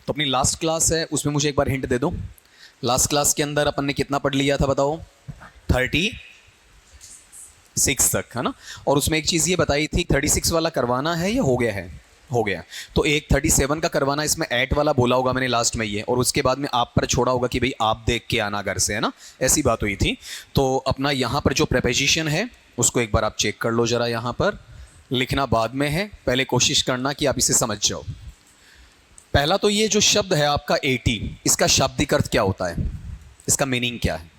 तो अपनी last class है, उसमें मुझे एक बार हिंट दे दो। लास्ट क्लास के अंदर अपन ने कितना पढ़ लिया था बताओ? 36 तक, है ना। और उसमें एक चीज़ ये बताई थी, 36 वाला करवाना है या हो गया है? हो गया। तो एक 37 का करवाना, इसमें ऐट वाला बोला होगा मैंने लास्ट में ये, और उसके बाद में आप पर छोड़ा होगा कि भाई आप देख के आना घर से, है ना, ऐसी बात हुई थी। तो अपना यहाँ पर जो प्रेपोजिशन है उसको एक बार आप चेक कर लो जरा। यहाँ पर लिखना बाद में है, पहले कोशिश करना कि आप इसे समझ जाओ। पहला तो ये जो शब्द है आपका 80, इसका शाब्दिक अर्थ क्या होता है? इसका मीनिंग क्या है?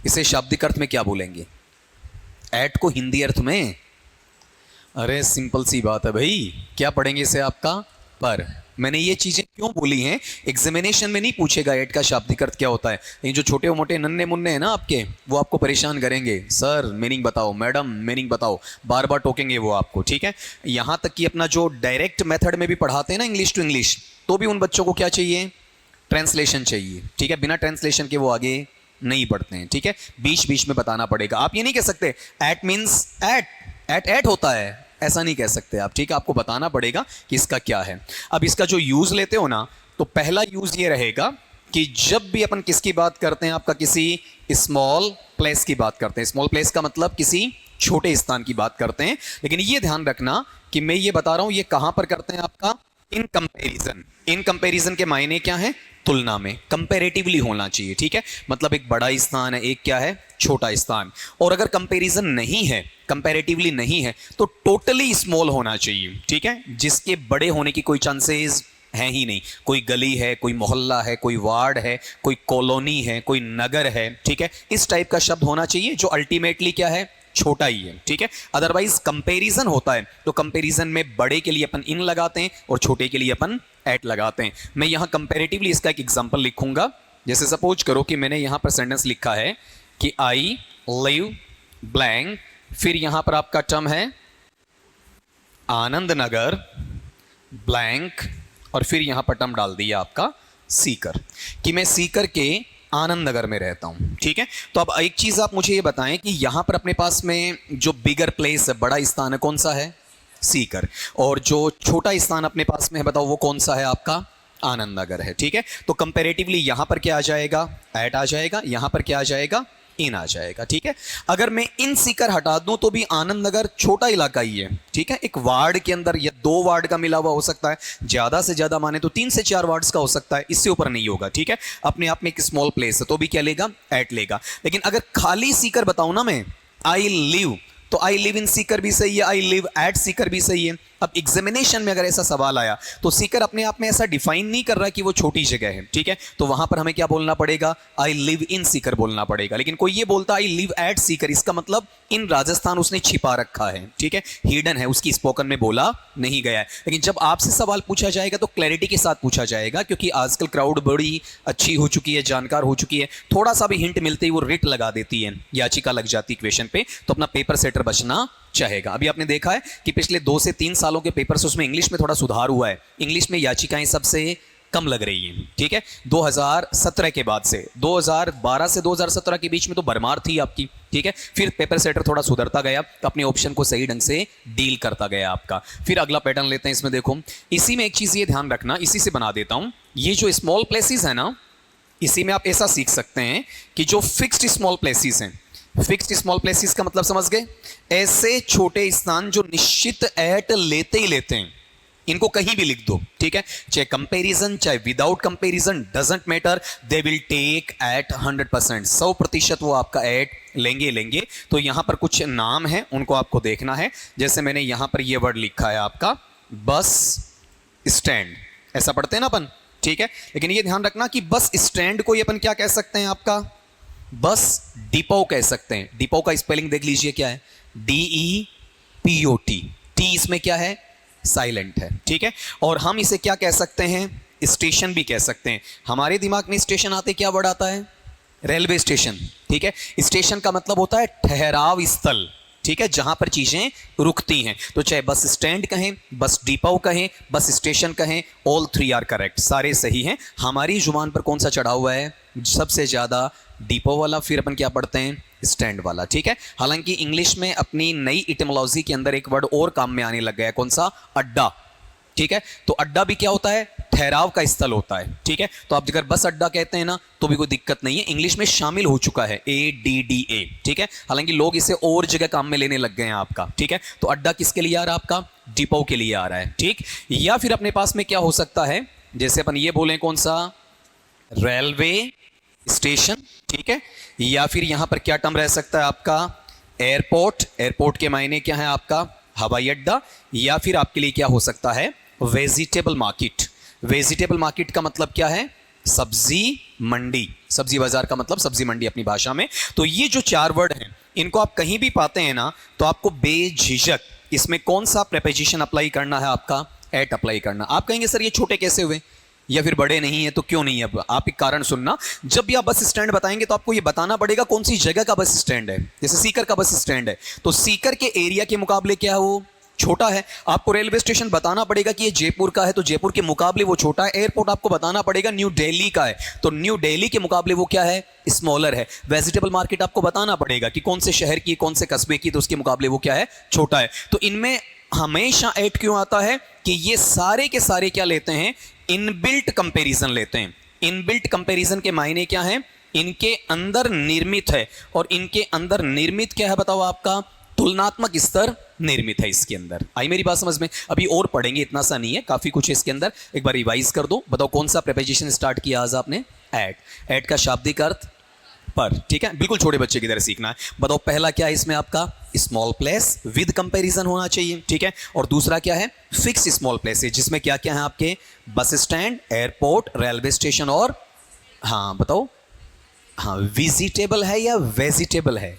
इसे शाब्दिक अर्थ में क्या बोलेंगे? ऐट को हिंदी अर्थ में? अरे सिंपल सी बात है भाई, क्या पढ़ेंगे इसे आपका पर। मैंने ये चीजें क्यों बोली हैं, एग्जामिनेशन में नहीं पूछेगा ऐट का शाब्दिक अर्थ क्या होता है। ये जो छोटे मोटे नन्हे मुन्ने हैं ना आपके, वो आपको परेशान करेंगे, सर मीनिंग बताओ, मैडम मीनिंग बताओ, बार बार टोकेंगे वो आपको, ठीक है। यहां तक कि अपना जो डायरेक्ट मेथड में भी पढ़ाते हैं ना, इंग्लिश टू इंग्लिश, तो भी उन बच्चों को क्या चाहिए? ट्रांसलेशन चाहिए, ठीक है। बिना ट्रांसलेशन के वो आगे नहीं बढ़ते हैं, ठीक है। बीच बीच में बताना पड़ेगा। आप ये नहीं कह सकते एट मीन्स एट, एट होता है, ऐसा नहीं कह सकते आप, ठीक है। आपको बताना पड़ेगा कि इसका क्या है। अब इसका जो यूज लेते हो ना, तो पहला यूज ये रहेगा कि जब भी अपन किसकी बात करते हैं, आपका किसी स्मॉल प्लेस की बात करते हैं। स्मॉल प्लेस का मतलब किसी छोटे स्थान की बात करते हैं। लेकिन ये ध्यान रखना कि मैं ये बता रहा हूं ये कहां पर करते हैं आपका? In comparison. इन कंपैरिजन के मायने क्या है? तुलना में, कंपैरेटिवली होना चाहिए, ठीक है। मतलब एक बड़ा स्थान है, एक क्या है? छोटा स्थान। और अगर कंपैरिजन नहीं है, कंपैरेटिवली नहीं है, तो टोटली स्मॉल होना चाहिए, ठीक है, जिसके बड़े होने की कोई चांसेस है ही नहीं। कोई गली है, कोई मोहल्ला है, कोई वार्ड है, कोई कॉलोनी है, कोई नगर है, ठीक है। इस टाइप का शब्द होना चाहिए जो अल्टीमेटली क्या है? छोटा ही है, ठीक है। अदरवाइज कंपैरिजन होता है तो कंपैरिजन में बड़े के लिए अपन इन लगाते हैं और छोटे के लिए अपन एट लगाते हैं। मैं यहां कंपैरेटिवली इसका एक एग्जांपल लिखूंगा। जैसे सपोज करो कि मैंने यहां पर सेंटेंस लिखा है कि आई लिव ब्लैंक, फिर यहां पर आपका टर्म है आनंद नगर ब्लैंक, और फिर यहां पर टर्म डाल दिया आपका सीकर, कि मैं सीकर के आनंद नगर में रहता हूं, ठीक है। तो अब एक चीज आप मुझे ये बताएं कि यहां पर अपने पास में जो बिगर प्लेस है, बड़ा स्थान है, कौन सा है? सीकर। और जो छोटा स्थान अपने पास में है बताओ वो कौन सा है? आपका आनंद नगर है, ठीक है। तो कंपैरेटिवली यहां पर क्या आ जाएगा? ऐट आ जाएगा। यहां पर क्या आ जाएगा? इन आ जाएगा, ठीक है। अगर मैं इन सीकर हटा दूं तो भी आनंद नगर छोटा इलाका ही है, ठीक है। एक वार्ड के अंदर या 2 वार्ड का मिला हुआ हो सकता है, ज्यादा से ज्यादा माने तो 3 से 4 वार्ड्स का हो सकता है, इससे ऊपर नहीं होगा, ठीक है। अपने आप में एक स्मॉल प्लेस है तो भी क्या लेगा? एट लेगा। लेकिन अगर खाली सीकर बताऊं ना मैं, आई लिव, तो आई लिव इन सीकर भी सही है, आई लिव एट सीकर भी सही है। अब एग्जामिनेशन में अगर ऐसा सवाल आया तो सीकर अपने आप में ऐसा डिफाइन नहीं कर रहा कि वो छोटी जगह है, ठीक है। तो वहां पर हमें क्या बोलना पड़ेगा? आई लिव इन सीकर बोलना पड़ेगा। लेकिन कोई ये बोलता आई लिव एट सीकर, इसका मतलब इन राजस्थान उसने छिपा रखा है, ठीक है, हिडन है, उसकी स्पोकन में बोला नहीं गया है। लेकिन जब आपसे सवाल पूछा जाएगा तो क्लैरिटी के साथ पूछा जाएगा, क्योंकि आजकल क्राउड बड़ी अच्छी हो चुकी है, जानकार हो चुकी है। थोड़ा सा भी हिंट मिलते ही वो रिट लगा देती है, याचिका लग जाती क्वेश्चन पे, तो अपना पेपर सेटर बचना चाहेगा। अभी आपने देखा है कि पिछले 2 से 3 सालों के पेपर से उसमें इंग्लिश में थोड़ा सुधार हुआ है, इंग्लिश में याचिकाएं सबसे कम लग रही हैं, ठीक है। 2017 के बाद से 2012 से 2017 के बीच में तो भरमार थी आपकी, ठीक है। फिर पेपर सेटर थोड़ा सुधरता गया, अपने ऑप्शन को सही ढंग से डील करता गया आपका। फिर अगला पैटर्न लेते हैं, इसमें देखो, इसी में एक चीज ये ध्यान रखना, इसी से बना देता हूं, ये जो स्मॉल प्लेसेस है ना, इसी में आप ऐसा सीख सकते हैं कि जो फिक्स्ड स्मॉल प्लेसेस हैं, फिक्स्ड स्मॉल प्लेसेस का मतलब समझ गए? ऐसे छोटे स्थान जो निश्चित एट लेते ही लेते हैं, इनको कहीं भी लिख दो, ठीक है। चाहे कंपैरिजन चाहे without comparison, doesn't matter, they will take it 100%, 100% वो आपका एट लेंगे। तो यहां पर कुछ नाम है, उनको आपको देखना है। जैसे मैंने यहां पर ये वर्ड लिखा है आपका बस स्टैंड, ऐसा पढ़ते हैं ना अपन, ठीक है। लेकिन ये ध्यान रखना कि बस स्टैंड को अपन क्या कह सकते हैं? आपका बस डिपो कह सकते हैं। डिपो का स्पेलिंग देख लीजिए क्या है? DEPOT। टी इसमें क्या है? साइलेंट है, ठीक है। और हम इसे क्या कह सकते हैं? स्टेशन भी कह सकते हैं। हमारे दिमाग में स्टेशन आते क्या वर्ड आता है? रेलवे स्टेशन, ठीक है। स्टेशन का मतलब होता है ठहराव स्थल, ठीक है, जहां पर चीजें रुकती हैं। तो चाहे बस स्टैंड कहें, बस डिपो कहें, बस स्टेशन कहें, ऑल 3 आर करेक्ट, सारे सही हैं। हमारी जुबान पर कौन सा चढ़ा हुआ है? सबसे ज्यादा डिपो वाला, फिर अपन क्या पढ़ते हैं? स्टैंड वाला, ठीक है। हालांकि इंग्लिश में अपनी नई इटिमोलॉजी के अंदर एक वर्ड और काम में आने लग गया है, कौन सा? अड्डा, ठीक है। तो अड्डा भी क्या होता है? ठहराव का स्थल होता है, ठीक है। तो आप अगर बस अड्डा कहते हैं ना तो भी कोई दिक्कत नहीं है, इंग्लिश में शामिल हो चुका है ADDA, ठीक है। हालांकि लोग इसे और जगह काम में लेने लग गए हैं आपका, ठीक है। तो अड्डा किसके लिए आ रहा है आपका, डिपो के लिए आ रहा है, ठीक। या फिर अपने पास में क्या हो सकता है, जैसे अपन ये बोलें कौन सा, रेलवे स्टेशन, ठीक है। या फिर यहां पर क्या टर्म रह सकता है आपका, एयरपोर्ट, एयरपोर्ट के मायने क्या है आपका, हवाई अड्डा। या फिर आपके लिए क्या हो सकता है, वेजिटेबल मार्केट। वेजिटेबल मार्केट का मतलब क्या है, सब्जी मंडी, सब्जी बाजार का मतलब सब्जी मंडी अपनी भाषा में। तो ये जो 4 वर्ड हैं इनको आप कहीं भी पाते हैं ना तो आपको बेझिझक इसमें कौन सा प्रेपोजिशन अप्लाई करना है आपका, एट अप्लाई करना। आप कहेंगे सर ये छोटे कैसे हुए या फिर बड़े नहीं है, तो क्यों नहीं है। अब आप एक कारण सुनना, जब भी आप बस स्टैंड बताएंगे तो आपको ये बताना पड़ेगा कौन सी जगह का बस स्टैंड है। जैसे सीकर का बस स्टैंड है तो सीकर के एरिया के मुकाबले क्या है, वो छोटा है। आपको रेलवे स्टेशन बताना पड़ेगा कि ये जयपुर का है तो जयपुर के मुकाबले वो छोटा है। एयरपोर्ट आपको बताना पड़ेगा न्यू दिल्ली का है तो न्यू दिल्ली के मुकाबले वो क्या है, स्मॉलर है। वेजिटेबल मार्केट आपको बताना पड़ेगा कि कौन से शहर की, कौन से कस्बे की, तो उसके मुकाबले वो क्या है, छोटा है। तो इनमें हमेशा एट क्यों आता है कि ये सारे के सारे क्या लेते हैं, इनबिल्ट कंपैरिजन लेते हैं। इनबिल्ट कंपैरिजन के मायने क्या है, इनके अंदर निर्मित है। और इनके अंदर निर्मित क्या है बताओ आपका, तुलनात्मक स्तर निर्मित है इसके अंदर। आई मेरी बात समझ में, अभी और पढ़ेंगे, इतना सा नहीं है, काफी कुछ है इसके अंदर। एक बार रिवाइज कर दो, बताओ कौन सा प्रेपोजिशन स्टार्ट किया आज आपने, एट। एट का शाब्दिक अर्थ पर, ठीक है, बिल्कुल छोटे बच्चे की तरह सीखना है। बताओ पहला क्या है इसमें आपका, स्मॉल प्लेस विद कंपैरिजन होना चाहिए, ठीक है। और दूसरा क्या है, फिक्स स्मॉल प्लेसेस, जिसमें क्या क्या है आपके, bus stand, airport, railway station और, हाँ बताओ, हाँ विजिटेबल है या वेजिटेबल है,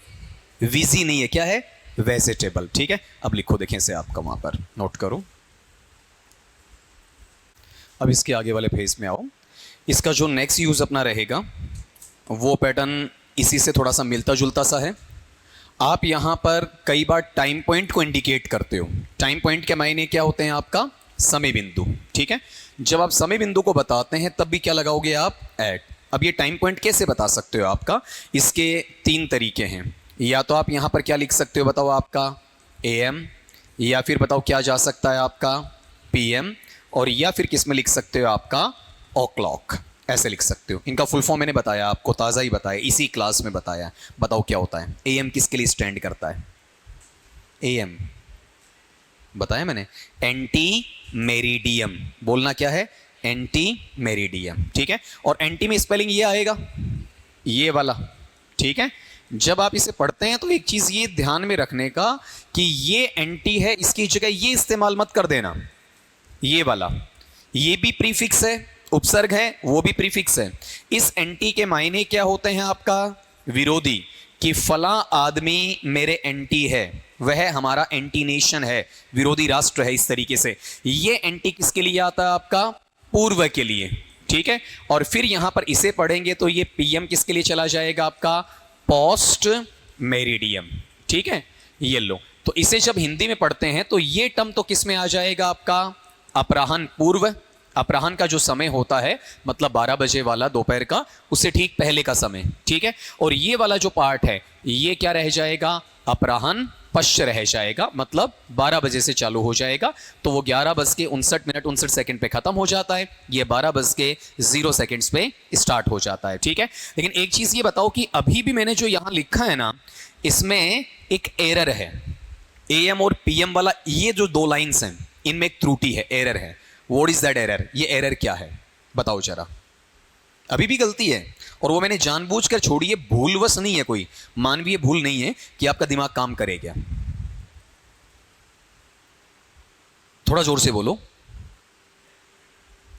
विजी नहीं है, क्या है, वेजिटेबल, ठीक है। अब लिखो, देखें से आपका वहां पर नोट करो। अब इसके आगे वाले पेज में आओ। इसका जो नेक्स्ट यूज अपना रहेगा वो पैटर्न इसी से थोड़ा सा मिलता जुलता सा है। आप यहां पर कई बार टाइम पॉइंट को इंडिकेट करते हो। टाइम पॉइंट के मायने क्या होते हैं आपका, समय बिंदु, ठीक है। जब आप समय बिंदु को बताते हैं तब भी क्या लगाओगे आप, एट। अब ये टाइम पॉइंट कैसे बता सकते हो आपका, इसके 3 तरीके हैं। या तो आप यहां पर क्या लिख सकते हो बताओ आपका, AM, या फिर बताओ क्या जा सकता है आपका, PM, और या फिर किस में लिख सकते हो आपका, ओ क्लॉक, ऐसे लिख सकते हो। इनका फुल फॉर्म मैंने बताया आपको, ताज़ा ही बताया, इसी क्लास में बताया। बताओ क्या होता है, AM किसके लिए स्टैंड करता है, AM बताया मैंने, एंटी मेरिडियम। बोलना क्या है, एंटी मेरिडियम, ठीक है। और एंटी में स्पेलिंग ये आएगा, ये वाला, ठीक है। जब आप इसे पढ़ते हैं तो एक चीज ये ध्यान में रखने का कि ये एंटी है, इसकी जगह ये इस्तेमाल मत कर देना, ये वाला, ये भी प्रीफिक्स है, उपसर्ग है, वो भी प्रीफिक्स है। इस एंटी के मायने क्या होते हैं आपका, विरोधी, कि फला आदमी मेरे एंटी है, वह हमारा एंटी नेशन है, विरोधी राष्ट्र है, इस तरीके से। ये एंटी किसके लिए आता है आपका, पूर्व के लिए, ठीक है। और फिर यहां पर इसे पढ़ेंगे तो ये PM किसके लिए चला जाएगा आपका, पोस्ट मेरिडियम, ठीक है, ये लो। तो इसे जब हिंदी में पढ़ते हैं तो ये टर्म तो किस में आ जाएगा आपका, अपराह्न पूर्व। अपराह्न का जो समय होता है मतलब 12 बजे वाला दोपहर का, उससे ठीक पहले का समय, ठीक है। और ये वाला जो पार्ट है ये क्या रह जाएगा, अपराह्न पश्च रह जाएगा, मतलब 12 बजे से चालू हो जाएगा तो वो 11:59 पे खत्म हो जाता है, ये 12:0 पे स्टार्ट हो जाता है, ठीक है। लेकिन एक चीज ये बताओ कि अभी भी मैंने जो यहां लिखा है ना, इसमें एक एरर है। AM और PM वाला ये जो 2 लाइन्स हैं इनमें एक त्रुटि है, एरर है। व्हाट इज दैट एरर, ये एरर क्या है बताओ जरा। अभी भी गलती है और वो मैंने जानबूझकर छोड़ी है, भूलवश नहीं है, कोई मानवीय भूल नहीं है कि आपका दिमाग काम करे क्या। थोड़ा जोर से बोलो।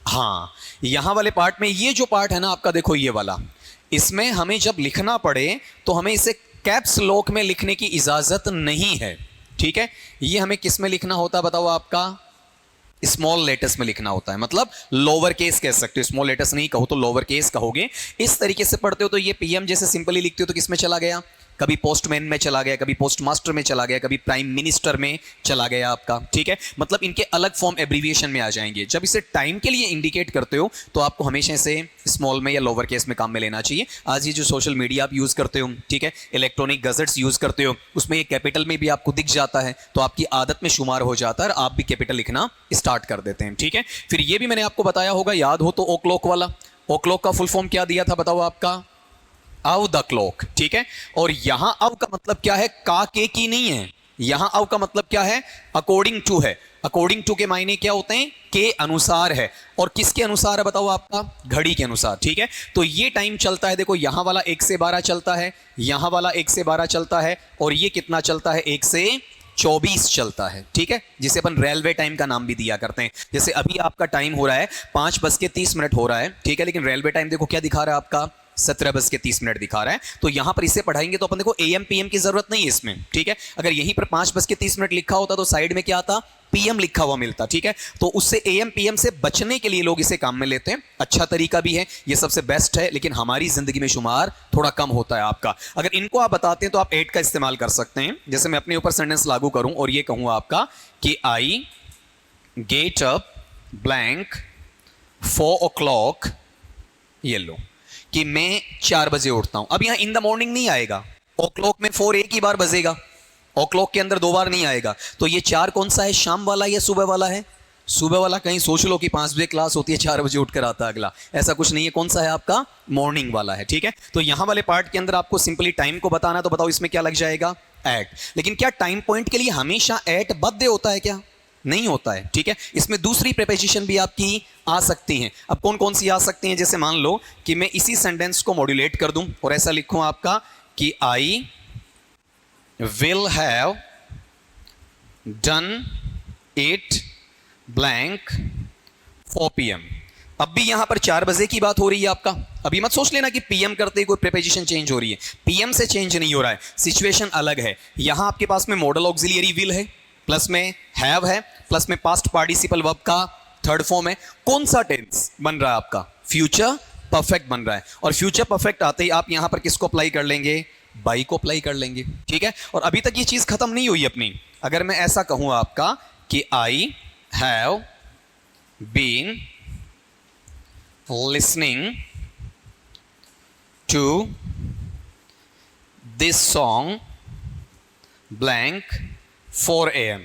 हाँ, यहां वाले पार्ट में ये जो पार्ट है ना आपका, देखो ये वाला, इसमें हमें जब लिखना पड़े तो हमें इसे कैप्स लॉक में लिखने की इजाजत नहीं है, ठीक है। ये हमें किस में लिखना होता है बताओ आपका, स्मॉल लेटर्स में लिखना होता है, मतलब लोअर केस कह सकते हो, स्मॉल लेटर्स नहीं कहो तो लोअर केस कहोगे। इस तरीके से पढ़ते हो तो ये PM जैसे सिंपली लिखते हो तो किस में चला गया, कभी पोस्टमैन में चला गया, कभी पोस्टमास्टर में चला गया, कभी प्राइम मिनिस्टर में चला गया आपका, ठीक है। मतलब इनके अलग फॉर्म एब्रीविएशन में आ जाएंगे। जब इसे टाइम के लिए इंडिकेट करते हो तो आपको हमेशा इसे स्मॉल में या लोअर केस में काम में लेना चाहिए। आज ये जो सोशल मीडिया आप यूज करते हो, ठीक है, इलेक्ट्रॉनिक गजेट्स यूज करते हो, उसमें ये कैपिटल में भी आपको दिख जाता है, तो आपकी आदत में शुमार हो जाता है और आप भी कैपिटल लिखना स्टार्ट कर देते हैं, ठीक है। फिर ये भी मैंने आपको बताया होगा, याद हो तो, ओ क्लॉक वाला। ओ क्लॉक का फुल फॉर्म क्या दिया था बताओ आपका? ऑफ द क्लॉक, ठीक है। और यहां ऑफ का मतलब क्या है? का के की नहीं है, यहां ऑफ का मतलब क्या है? अकॉर्डिंग टू है। अकॉर्डिंग टू के मायने क्या होते हैं? के अनुसार है। और किसके अनुसार है बताओ आपका? घड़ी के अनुसार, ठीक है। तो ये टाइम चलता है, देखो यहां वाला 1 से 12 चलता है, यहां वाला 1 से 12 चलता है, और ये कितना चलता है? 1 से 24 चलता है, ठीक है, जिसे अपन रेलवे टाइम का नाम भी दिया करते हैं। जैसे अभी आपका टाइम हो रहा है 5:30 हो रहा है, ठीक है, लेकिन रेलवे टाइम देखो क्या दिखा रहा है आपका? 17:30 दिखा रहा है। तो यहां पर इसे पढ़ाएंगे तो अपन देखो AM PM की जरूरत नहीं है इसमें, ठीक है। अगर यहीं पर 5:30 लिखा होता तो साइड में क्या आता? PM लिखा हुआ मिलता, ठीक है। तो उससे AM PM से बचने के लिए लोग इसे काम में लेते हैं। अच्छा तरीका भी है, ये सबसे बेस्ट है, लेकिन हमारी जिंदगी में शुमार थोड़ा कम होता है आपका। अगर इनको आप बताते हैं तो आप 8 का इस्तेमाल कर सकते हैं। जैसे मैं अपने ऊपर सेंटेंस लागू करूं और ये कहूं आपका कि I get up blank 4 o'clock, ये लो, कि मैं 4 बजे उठता हूं। अब यहां इन द मॉर्निंग नहीं आएगा, ओ क्लॉक में 4 एक ही बार बजेगा, ओ क्लॉक के अंदर 2 बार नहीं आएगा। तो ये 4 कौन सा है? शाम वाला या सुबह वाला है? सुबह वाला। कहीं सोच लो कि 5 बजे क्लास होती है, 4 बजे उठकर आता है अगला, ऐसा कुछ नहीं है। कौन सा है आपका? मॉर्निंग वाला है, ठीक है। तो यहां वाले पार्ट के अंदर आपको सिंपली टाइम को बताना है, तो बताओ इसमें क्या लग जाएगा? एट। लेकिन क्या टाइम पॉइंट के लिए हमेशा एट बाध्य होता है क्या? नहीं होता है, ठीक है। इसमें दूसरी प्रीपोजिशन भी आपकी आ सकती हैं। अब कौन कौन सी आ सकती हैं? जैसे मान लो कि मैं इसी सेंटेंस को मॉड्यूलेट कर दूं और ऐसा लिखूं आपका कि I will have done it blank 4 PM। अब भी यहां पर 4 बजे की बात हो रही है आपका। अभी मत सोच लेना कि PM करते ही कोई प्रीपोजिशन चेंज हो रही है, PM से चेंज नहीं हो रहा है, सिचुएशन अलग है। यहां आपके पास में मॉडल ऑक्सिलियरी विल है, प्लस में हैव है, प्लस में पास्ट पार्टिसिपल वर्ब का थर्ड फॉर्म है। कौन सा टेंस बन रहा है आपका? फ्यूचर परफेक्ट बन रहा है। और फ्यूचर परफेक्ट आते ही आप यहां पर किसको अप्लाई कर लेंगे? बाई को अप्लाई कर लेंगे, ठीक है। और अभी तक ये चीज खत्म नहीं हुई अपनी। अगर मैं ऐसा कहूं आपका कि I have been listening to this song blank 4 AM।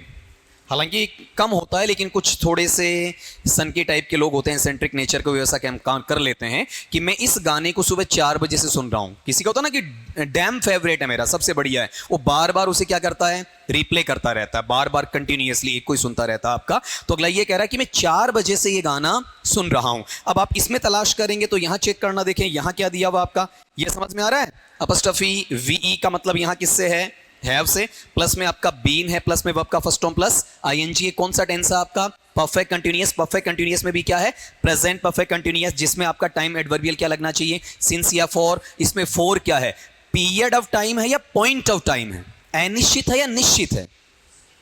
हालांकि कम होता है, लेकिन कुछ थोड़े से सन के टाइप के लोग होते हैं, सेंट्रिक नेचर को वैसा काम कर लेते हैं कि मैं इस गाने को सुबह 4 बजे से सुन रहा हूं। किसी का होता ना कि डैम फेवरेट है मेरा, सबसे बढ़िया है, वो बार बार उसे क्या करता है? रिप्ले करता रहता है, बार बार कंटिन्यूअसली एक को ही सुनता रहता है आपका। तो अगला ये कह रहा है कि मैं 4 बजे से ये गाना सुन रहा हूं। अब आप इसमें तलाश करेंगे तो यहां चेक करना, देखें यहां क्या दिया हुआ आपका, ये समझ में आ रहा है? अपस्ट्रफी VE का मतलब यहां किससे है? हैव से, प्लस में आपका बीन है, प्लस में वर्ब का फर्स्ट फॉर्म प्लस आईएनजी। कौन सा टेंस है आपका? Perfect continuous. परफेक्ट कंटीन्यूअस में भी क्या है? प्रेजेंट परफेक्ट कंटीन्यूअस, जिसमें आपका टाइम एडवर्बियल क्या लगना चाहिए? सिंस या फॉर। इसमें फॉर क्या है? पीरियड ऑफ टाइम है या पॉइंट ऑफ टाइम है? अनिश्चित है या निश्चित है?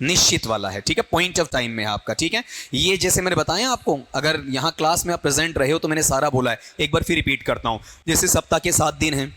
निश्चित वाला है, ठीक है, पॉइंट ऑफ टाइम में है आपका, ठीक है। ये जैसे मैंने बताया आपको, अगर यहां क्लास में आप प्रेजेंट रहे हो तो मैंने सारा बोला है, एक बार फिर रिपीट करता हूं। जैसे सप्ताह के 7 दिन हैं,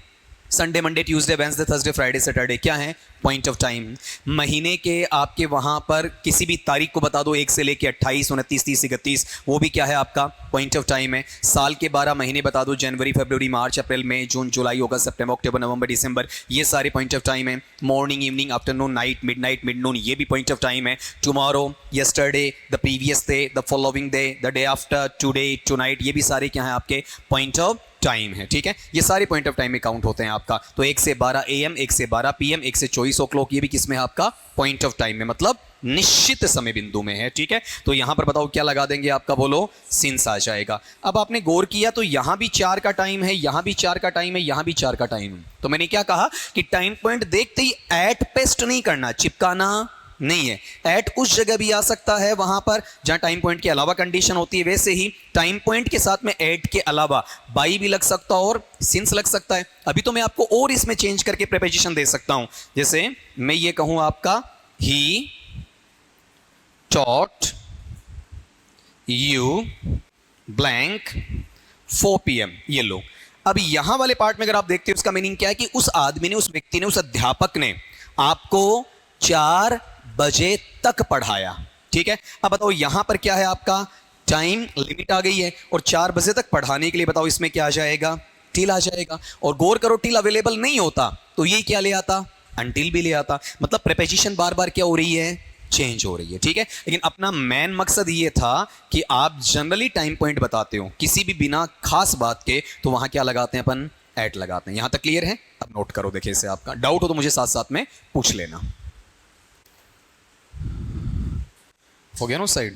Sunday Monday Tuesday Wednesday Thursday Friday Saturday, क्या है? Point of time. महीने के आपके वहां पर किसी भी तारीख को बता दो, 1 से लेके 28 29 30 31, वो भी क्या है आपका? पॉइंट ऑफ टाइम है। साल के 12 महीने बता दो, जनवरी फरवरी मार्च अप्रैल मई जून जुलाई अगस्त सितंबर अक्टूबर नवंबर दिसंबर, ये सारे पॉइंट ऑफ टाइम है। Morning evening afternoon night mid noon, ये भी पॉइंट ऑफ टाइम है। Tomorrow, yesterday, the previous day, the following day, the day after, today, tonight, ये भी सारे क्या है आपके? पॉइंट ऑफ टाइम है, ठीक है। ये सारे पॉइंट ऑफ टाइम में काउंट होते हैं आपका। तो 1 से 12 AM, 1 से 12 PM, 1 से 24 o'clock, ये भी किसमें है आपका? पॉइंट ऑफ टाइम में, मतलब निश्चित समय बिंदु में है, ठीक है। तो यहां पर बताओ क्या लगा देंगे आपका? बोलो, सिंस आ जाएगा। अब आपने गौर किया तो यहां भी 4 का टाइम है, यहां भी 4 का टाइम है, यहां भी 4 का टाइम है। तो मैंने क्या कहा कि टाइम पॉइंट देखते ही एट पेस्ट नहीं करना, चिपकाना नहीं है। एट उस जगह भी आ सकता है वहां पर जहां टाइम पॉइंट के अलावा कंडीशन होती है, वैसे ही टाइम पॉइंट के साथ में एट के अलावा बाई भी लग सकता है और सिंस लग सकता है। अभी तो मैं आपको और इसमें चेंज करके प्रीपोजिशन दे सकता हूं। जैसे मैं ये कहूं आपका, he taught you blank 4 PM, ये लो। अब यहां वाले पार्ट में अगर आप देखते हो उसका मीनिंग क्या है कि उस आदमी ने, उस व्यक्ति ने, उस अध्यापक ने आपको 4 बजे तक पढ़ाया। ठीक है, अब बताओ यहां पर क्या है, आपका टाइम लिमिट आ गई है और 4 बजे तक पढ़ाने के लिए बताओ इसमें क्या आ जाएगा, टिल आ जाएगा। और गौर करो टिल अवेलेबल नहीं होता तो ये क्या ले आता, अनटिल भी ले आता। मतलब प्रीपोजिशन बार बार क्या हो रही है, चेंज हो रही है। ठीक है, लेकिन अपना मेन मकसद ये था कि आप जनरली टाइम पॉइंट बताते हो किसी भी बिना खास बात के, तो वहां क्या लगाते हैं अपन, एट लगाते हैं। यहां तक क्लियर है? अब नोट करो, देखिए इसे, आपका डाउट हो तो मुझे साथ साथ में पूछ लेना। हो गया ना साइड?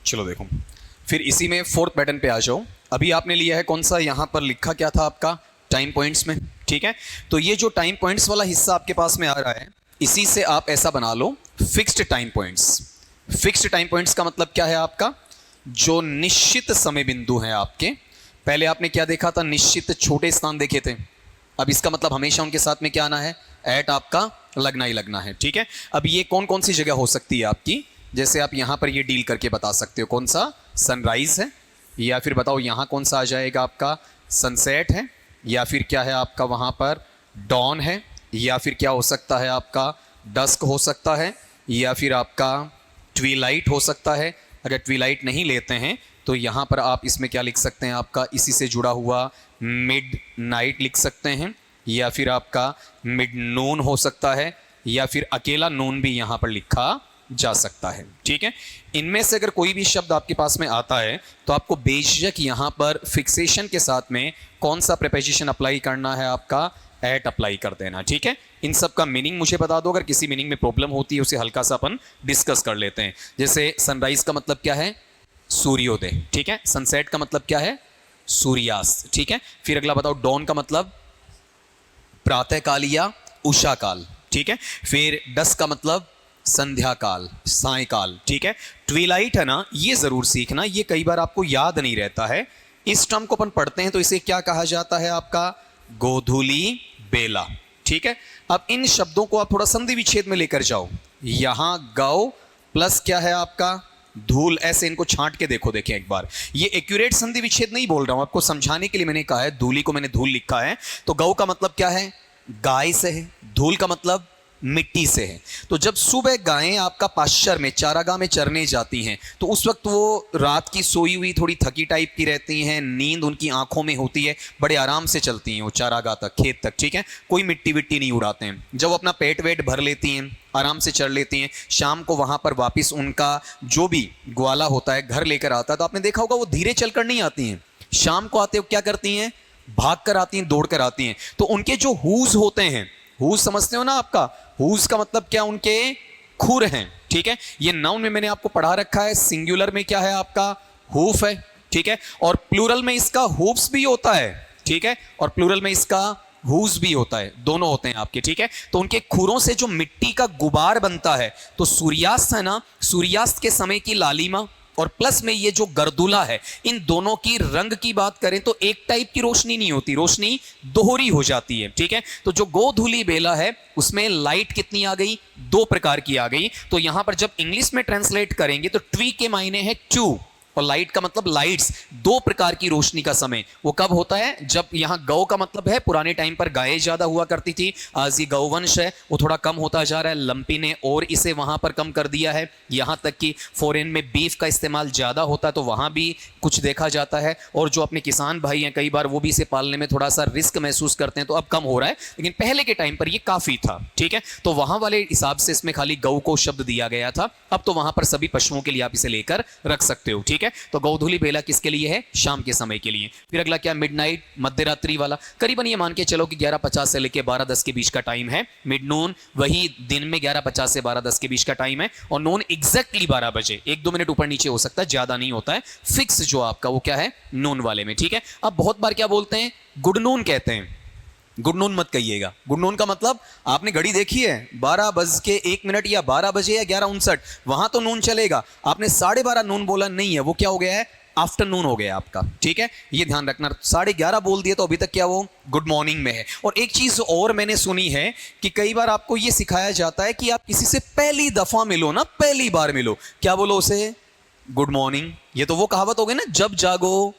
चलो देखो, फिर इसी में फोर्थ पैटर्न पे आ जाओ। अभी आपने लिया है कौन सा, यहां पर लिखा क्या था आपका, टाइम पॉइंट्स में। ठीक है, तो ये जो टाइम पॉइंट्स वाला हिस्सा आपके पास में आ रहा है, इसी से आप ऐसा बना लो fixed time points. Fixed time points का मतलब क्या है, आपका जो निश्चित समय बिंदु है आपके। पहले आपने क्या देखा था, निश्चित छोटे स्थान देखे थे। अब इसका मतलब हमेशा उनके साथ में क्या आना है, एट आपका लगना ही लगना है। ठीक है, अब ये कौन कौन सी जगह हो सकती है आपकी, जैसे आप यहां पर ये डील करके बता सकते हो, कौन सा सनराइज है, या फिर बताओ यहां कौन सा आ जाएगा आपका, सनसेट है, या फिर क्या है आपका वहां पर डॉन है, या फिर क्या हो सकता है आपका डस्क हो सकता है, या फिर आपका ट्वीलाइट हो सकता है। अगर ट्वीलाइट नहीं लेते हैं तो यहाँ पर आप इसमें क्या लिख सकते हैं, आपका इसी से जुड़ा हुआ मिड नाइट लिख सकते हैं, या फिर आपका मिड नून हो सकता है, या फिर अकेला नून भी यहाँ पर लिखा जा सकता है। ठीक है, इनमें से अगर कोई भी शब्द आपके पास में आता है तो आपको बेशक यहाँ पर फिक्सेशन के साथ में कौन सा प्रीपोजिशन अप्लाई करना है, आपका एट अप्लाई कर देना। ठीक है, इन सब का मीनिंग मुझे बता दो, अगर किसी मीनिंग में प्रॉब्लम होती है उसे हल्का सा अपन डिस्कस कर लेते हैं। जैसे सनराइज का मतलब क्या है, सूर्योदय। ठीक है, सनसेट का मतलब क्या है, सूर्यास्त। ठीक है, फिर अगला बताओ डॉन का मतलब प्रातःकाल या उषा काल। ठीक है, फिर डस्क का मतलब संध्या काल, सायकाल। ठीक है, ट्विलाइट है ना, ये जरूर सीखना, ये कई बार आपको याद नहीं रहता है। इस टर्म को अपन पढ़ते हैं तो इसे क्या कहा जाता है, आपका गोधूली बेला। ठीक है, अब इन शब्दों को आप थोड़ा संधि विच्छेद में लेकर जाओ। यहां गौ प्लस क्या है आपका धूल, ऐसे इनको छांट के देखो, देखें एक बार। ये एक्यूरेट संधि विच्छेद नहीं बोल रहा हूं, आपको समझाने के लिए मैंने कहा है। धूली को मैंने धूल लिखा है, तो गौ का मतलब क्या है, गाय से है। धूल का मतलब मिट्टी से है। तो जब सुबह गायें आपका पाश्चर में, चारागाह में चरने जाती हैं, तो उस वक्त वो रात की सोई हुई थोड़ी थकी टाइप की रहती हैं, नींद उनकी आंखों में होती है, बड़े आराम से चलती हैं वो चारागाह तक, खेत तक। ठीक है, कोई मिट्टी विट्टी नहीं उड़ाते हैं। जब अपना पेट वेट भर लेती हैं, आराम से चढ़ लेती हैं, शाम को वहां पर वापिस उनका जो भी ग्वाला होता है घर लेकर आता है। तो आपने देखा होगा वो धीरे चलकर नहीं आती हैं, शाम को आते हो क्या करती हैं, भाग कर आती हैं, दौड़ कर आती हैं। तो उनके जो हूज होते हैं, हूज समझते हो ना, आपका हूज का मतलब क्या, उनके खुर हैं। ठीक है, ये नाउन में मैंने आपको पढ़ा रखा है, सिंगुलर में क्या है आपका हूफ है। ठीक है, और प्लूरल में इसका हूफ्स भी होता है। ठीक है, और प्लूरल में इसका हूज भी होता है, दोनों होते हैं आपके। ठीक है, तो उनके खुरों से जो मिट्टी का गुबार बनता है, तो सूर्यास्त है ना, सूर्यास्त के समय की लालिमा और प्लस में ये जो गर्दुला है, इन दोनों की रंग की बात करें तो एक टाइप की रोशनी नहीं होती, रोशनी दोहरी हो जाती है। ठीक है, तो जो गोधूली बेला है उसमें लाइट कितनी आ गई, 2 प्रकार की आ गई। तो यहां पर जब इंग्लिश में ट्रांसलेट करेंगे तो ट्वी के मायने है टू, और लाइट का मतलब लाइट्स, 2 प्रकार की रोशनी का समय। वो कब होता है, जब यहां गौ का मतलब है पुराने टाइम पर गायें ज्यादा हुआ करती थी, आज ये गौवंश है वो थोड़ा कम होता जा रहा है, लंपी ने और इसे वहां पर कम कर दिया है। यहां तक कि फॉरेन में बीफ का इस्तेमाल ज्यादा होता है, तो वहां भी कुछ देखा जाता है। और जो अपने किसान भाई हैं कई बार वो भी इसे पालने में थोड़ा सा रिस्क महसूस करते हैं, तो अब कम हो रहा है, लेकिन पहले के टाइम पर ये काफी था। ठीक है, तो वहां वाले हिसाब से इसमें खाली गौ को शब्द दिया गया था, अब तो वहां पर सभी पशुओं के लिए आप इसे लेकर रख सकते हो। ठीक है, तो गोधूली बेला किसके लिए है, शाम के समय के लिए। फिर अगला क्या, मिडनाइट, मध्यरात्रि वाला। करीबन ये मान के चलो कि 11:50 से लेकर 12:10 के बीच का टाइम है। मिड नून वही दिन में 11:50 से 12:10 के बीच का टाइम है, और नून एग्जैक्टली 12 बजे, 1-2 मिनट ऊपर नीचे हो सकता है, ज्यादा नहीं होता है, फिक्स जो आपका वो क्या है, नून वाले में। ठीक है, अब बहुत बार क्या बोलते हैं, गुड नून कहते हैं। गुड नून मत कहिएगा, गुड नून का मतलब आपने घड़ी देखी है 12:01 या 12 बजे या 11:59, वहां तो नून चलेगा। आपने 12:30 नून बोला नहीं है, वो क्या हो गया है, आफ्टरनून हो गया आपका। ठीक है, ये ध्यान रखना। 11:30 बोल दिया तो अभी तक क्या वो गुड मॉर्निंग में है। और एक चीज और मैंने सुनी है कि कई बार आपको ये सिखाया जाता है कि आप किसी से पहली दफा मिलो ना, पहली बार मिलो, क्या बोलो उसे, गुड मॉर्निंग। ये तो वो कहावत हो गई ना, जब जागो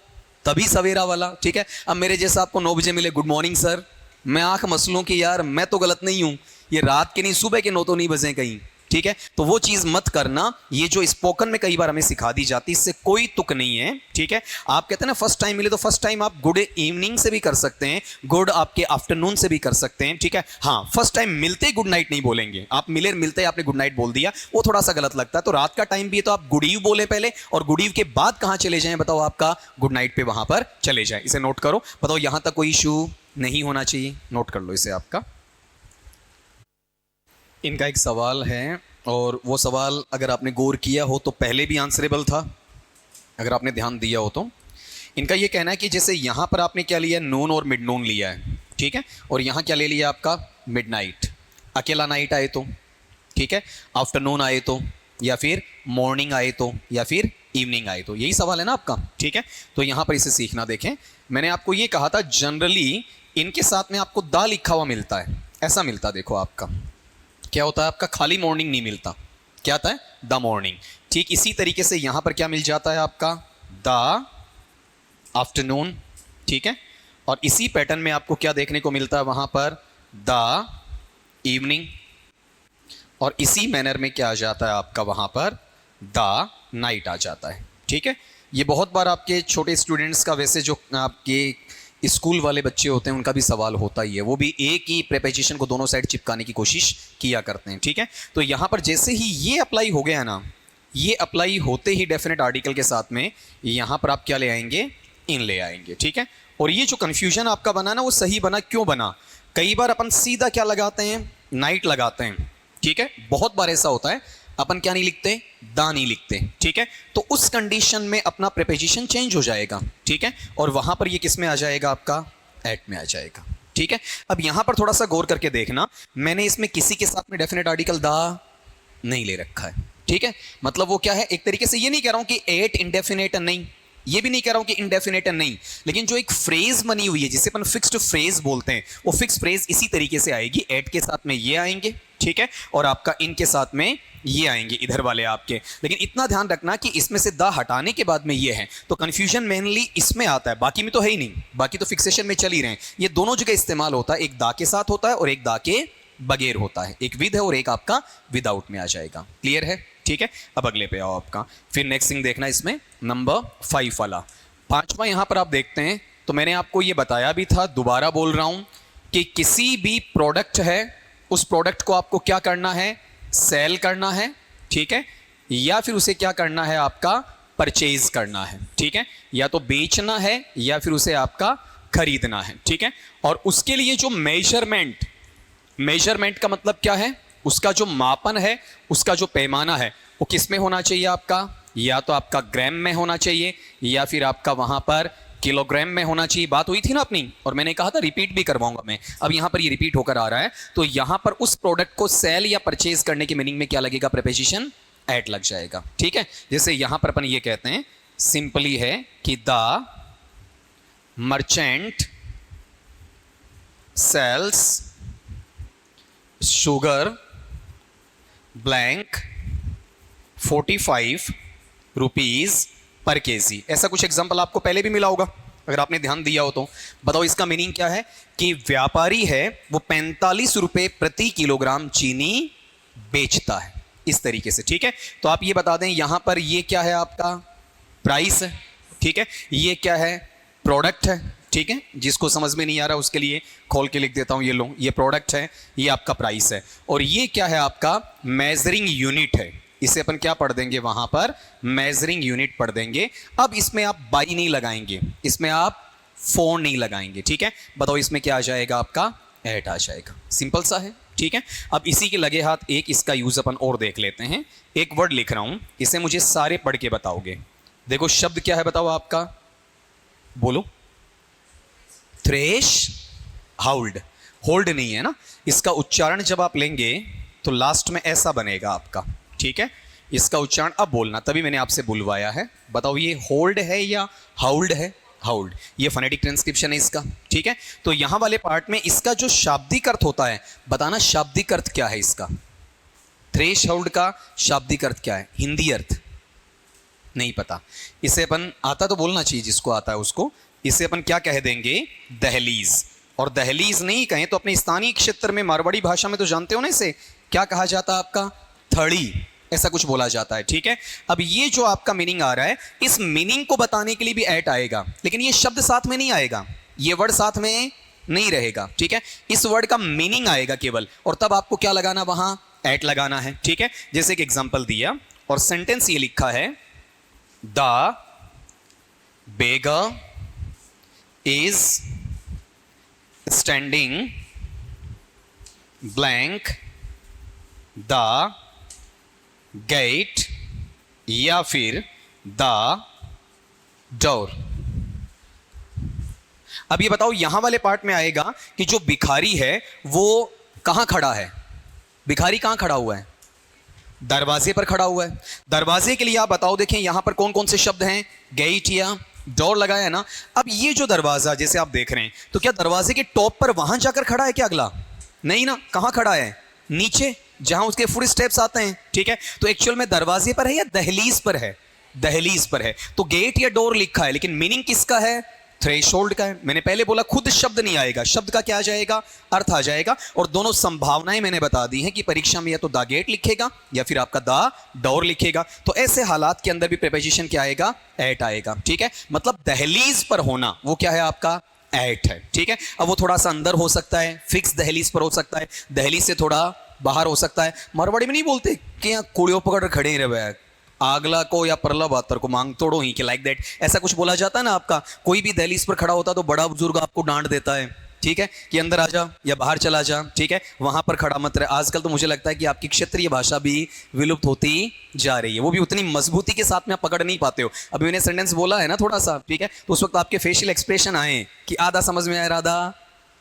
तभी सवेरा वाला, ठीक है। अब मेरे जैसा आपको 9 बजे मिले, गुड मॉर्निंग सर, मैं आंख मसलूं कि यार मैं तो गलत नहीं हूं, ये रात के नहीं सुबह के 9 तो नहीं बजे कहीं, ठीक है। तो वो चीज मत करना, ये जो स्पोकन में कई बार हमें सिखा दी जाती, इससे कोई तुक नहीं है, ठीक है। आप कहते हैं ना फर्स्ट टाइम मिले, तो फर्स्ट टाइम आप गुड इवनिंग से भी कर सकते हैं, गुड आपके आफ्टरनून से भी कर सकते हैं, ठीक है। हाँ, फर्स्ट टाइम मिलते ही गुड नाइट नहीं बोलेंगे आप, मिलते ही आपने गुड नाइट बोल दिया, वो थोड़ा सा गलत लगता है। तो रात का टाइम भी है तो आप गुड ईव बोले पहले, और गुड ईव के बाद कहां चले जाएं बताओ, आपका गुड नाइट पे वहां पर चले जाएं। इसे नोट करो, बताओ यहां तक कोई इशू नहीं होना चाहिए, नोट कर लो इसे आपका। इनका एक सवाल है, और वो सवाल अगर आपने गौर किया हो तो पहले भी आंसरेबल था, अगर आपने ध्यान दिया हो तो। इनका ये कहना है कि जैसे यहाँ पर आपने क्या लिया है, नून और मिड नून लिया है, ठीक है, और यहाँ क्या ले लिया आपका मिडनाइट। अकेला नाइट आए तो, ठीक है, आफ्टरनून आए तो, या फिर मॉर्निंग आए तो, या फिर इवनिंग आए तो, यही सवाल है ना आपका, ठीक है। तो यहाँ पर इसे सीखना। देखें, मैंने आपको ये कहा था जनरली इनके साथ में आपको द लिखा हुआ मिलता है, ऐसा मिलता, देखो आपका क्या होता है, आपका खाली मॉर्निंग नहीं मिलता, क्या आता है, द मॉर्निंग। ठीक इसी तरीके से यहां पर क्या मिल जाता है आपका, द आफ्टरनून, ठीक है। और इसी पैटर्न में आपको क्या देखने को मिलता है वहां पर, द इवनिंग। और इसी मैनर में क्या आ जाता है आपका वहां पर, द नाइट आ जाता है, ठीक है। ये बहुत बार आपके छोटे स्टूडेंट्स का, वैसे जो आपके स्कूल वाले बच्चे होते हैं उनका भी सवाल होता ही है, वो भी एक ही प्रेपोजिशन को दोनों साइड चिपकाने की कोशिश किया करते हैं, ठीक है। तो यहां पर जैसे ही ये अप्लाई हो गया ना, ये अप्लाई होते ही डेफिनेट आर्टिकल के साथ में यहां पर आप क्या ले आएंगे, इन ले आएंगे, ठीक है। और ये जो कंफ्यूजन आपका बना ना, वो सही बना, क्यों बना, कई बार अपन सीधा क्या लगाते हैं, नाइट लगाते हैं, ठीक है। बहुत बार ऐसा होता है अपन क्या नहीं लिखते, दा नहीं लिखते, ठीक है। तो उस कंडीशन में अपना प्रेपोजिशन चेंज हो जाएगा, ठीक है, और वहां पर ये किस में आ जाएगा आपका, एट में आ जाएगा, ठीक है। अब यहां पर थोड़ा सा गौर करके देखना, मैंने इसमें किसी के साथ में डेफिनेट आर्टिकल दा नहीं ले रखा है, ठीक है। मतलब वो क्या है, एक तरीके से ये नहीं कह रहा हूं कि एट इंडेफिनेट नहीं, ये भी नहीं कह रहा हूं कि इंडेफिनेट नहीं, लेकिन जो एक फ्रेज बनी हुई है जिसे अपन फिक्स्ड फ्रेज बोलते हैं, वो फिक्स फ्रेज इसी तरीके से आएगी, एट के साथ में ये आएंगे, ठीक है, और आपका इन के साथ में ये आएंगे, इधर वाले आपके। लेकिन इतना ध्यान रखना कि इसमें से द हटाने के बाद में ये है, तो कंफ्यूजन मेनली इसमें आता है, बाकी में तो है ही नहीं, बाकी तो फिक्सेशन में चल ही रहे हैं। ये दोनों जगह इस्तेमाल होता है, एक दा के साथ होता है और एक दा के बगैर होता है, एक विद है और एक आपका विदाउट में आ जाएगा। क्लियर है, ठीक है। अब अगले पे आओ आपका, फिर नेक्स्ट थिंग देखना इसमें नंबर 5 वाला, 5वां यहां पर आप देखते हैं। तो मैंने आपको ये बताया भी था, दोबारा बोल रहा हूं कि किसी भी प्रोडक्ट है, उस प्रोडक्ट को आपको क्या करना है, सेल करना है, ठीक है, या फिर उसे क्या करना है आपका, परचेज करना है, ठीक है, या तो बेचना है या फिर उसे आपका खरीदना है, ठीक है। और उसके लिए जो मेजरमेंट, मेजरमेंट का मतलब क्या है, उसका जो मापन है, उसका जो पैमाना है, वो किस में होना चाहिए आपका, या तो आपका ग्राम में होना चाहिए या फिर आपका वहां पर किलोग्राम में होना चाहिए। बात हुई थी ना अपनी, और मैंने कहा था रिपीट भी करवाऊंगा मैं, अब यहां पर ये रिपीट होकर आ रहा है। तो यहां पर उस प्रोडक्ट को सेल या परचेज करने की मीनिंग में क्या लगेगा, प्रीपोजिशन एट लग जाएगा, ठीक है। जैसे यहां पर अपन ये कहते हैं, सिंपली है कि the merchant sells sugar blank 45 rupees per KG. ऐसा कुछ एग्जांपल आपको पहले भी मिला होगा अगर आपने ध्यान दिया हो तो। बताओ इसका मीनिंग क्या है, कि व्यापारी है वो 45 रुपए प्रति किलोग्राम चीनी बेचता है, इस तरीके से, ठीक है। तो आप ये बता दें यहां पर ये क्या है आपका, प्राइस है, ठीक है, ये क्या है, प्रोडक्ट है, ठीक है। जिसको समझ में नहीं आ रहा उसके लिए खोल के लिख देता हूं, ये लो, ये प्रोडक्ट है, ये आपका प्राइस है, और ये क्या है आपका मेजरिंग यूनिट है। इसे अपन क्या पढ़ देंगे वहां पर, मेजरिंग यूनिट पढ़ देंगे। अब इसमें आप बाई नहीं लगाएंगे, इसमें आप फोन नहीं लगाएंगे, ठीक है। बताओ इसमें क्या आ जाएगा आपका, एट आ जाएगा, सिंपल सा है, ठीक है। अब इसी के लगे हाथ एक इसका यूज अपन और देख लेते हैं। एक वर्ड लिख रहा हूं, इसे मुझे सारे पढ़ के बताओगे। देखो शब्द क्या है बताओ आपका, बोलो, थ्रेश हाउल्ड, होल्ड नहीं है ना। इसका उच्चारण जब आप लेंगे तो लास्ट में ऐसा बनेगा आपका, ठीक है। इसका उच्चारण अब बोलना, तभी मैंने आपसे बुलवाया है। बताओ ये होल्ड है या हाउल्ड है, हाउल्ड। ये फोनेटिक ट्रांसक्रिप्शन है इसका, ठीक है। तो यहां वाले पार्ट में इसका जो शाब्दिक अर्थ होता है, बताना शाब्दिक अर्थ क्या है इसका, थ्रेश हाउल्ड का शाब्दिक अर्थ क्या है, हिंदी अर्थ नहीं पता। इसे अपन, आता तो बोलना चाहिए जिसको आता है उसको, इसे अपन क्या कह देंगे, दहलीज। और दहलीज नहीं कहें तो अपने स्थानीय क्षेत्र में मारवाड़ी भाषा में तो जानते हो ना, इसे क्या कहा जाता है आपका, थड़ी, ऐसा कुछ बोला जाता है। ठीक है, अब ये जो आपका मीनिंग आ रहा है, इस मीनिंग को बताने के लिए भी एट आएगा, लेकिन ये शब्द साथ में नहीं आएगा, ये वर्ड साथ में नहीं रहेगा। ठीक है, इस वर्ड का मीनिंग आएगा केवल, और तब आपको क्या लगाना, वहां एट लगाना है। ठीक है, जैसे एक एग्जांपल दिया और सेंटेंस ये लिखा है, the beggar is standing blank the gate, या फिर द डोर। अब ये बताओ, यहां वाले पार्ट में आएगा कि जो भिखारी है वो कहां खड़ा है, भिखारी कहां खड़ा हुआ है, दरवाजे पर खड़ा हुआ है। दरवाजे के लिए आप बताओ, देखें यहां पर कौन कौन से शब्द हैं, गेट या डोर लगाया है ना। अब ये जो दरवाजा जैसे आप देख रहे हैं, तो क्या दरवाजे के टॉप पर वहां जाकर खड़ा है क्या अगला, नहीं ना, कहां खड़ा है, नीचे, जहां उसके फुट स्टेप्स आते हैं। ठीक है, तो एक्चुअल में दरवाजे पर है या दहलीज पर है, दहलीज पर है। तो गेट या डोर लिखा है, लेकिन मीनिंग किसका है, थ्रेशोल्ड का है। मैंने पहले बोला खुद शब्द नहीं आएगा, शब्द का क्या आ जाएगा, अर्थ आ जाएगा। और दोनों संभावनाएं मैंने बता दी हैं कि परीक्षा में या तो द गेट लिखेगा या फिर आपका द डोर लिखेगा। तो ऐसे हालात के अंदर भी प्रीपोजिशन क्या आएगा, एट आएगा। ठीक है, मतलब दहलीज पर होना वो क्या है आपका, एट है। ठीक है, अब वो थोड़ा सा अंदर हो सकता है, फिक्स दहलीज पर हो सकता है, दहलीज से थोड़ा बाहर हो सकता है। मारवाड़ी में नहीं बोलते कि यहाँ कुड़ियों पकड़ खड़े रहे, आगला को या परला बातर को मांग तोड़ो ही, कि लाइक दैट, ऐसा कुछ बोला जाता है ना आपका। कोई भी दहलीज पर खड़ा होता तो बड़ा बुजुर्ग आपको डांट देता है, ठीक है, कि अंदर आ जा या बाहर चला जा, ठीक है, वहां पर खड़ा मत रहे। आजकल तो मुझे लगता है कि आपकी क्षेत्रीय भाषा भी विलुप्त होती जा रही है, वो भी उतनी मजबूती के साथ में आप पकड़ नहीं पाते हो। अभी मैंने सेंटेंस बोला है ना थोड़ा सा, ठीक है, तो उस वक्त आपके फेशियल एक्सप्रेशन आए कि आधा समझ में आया, आधा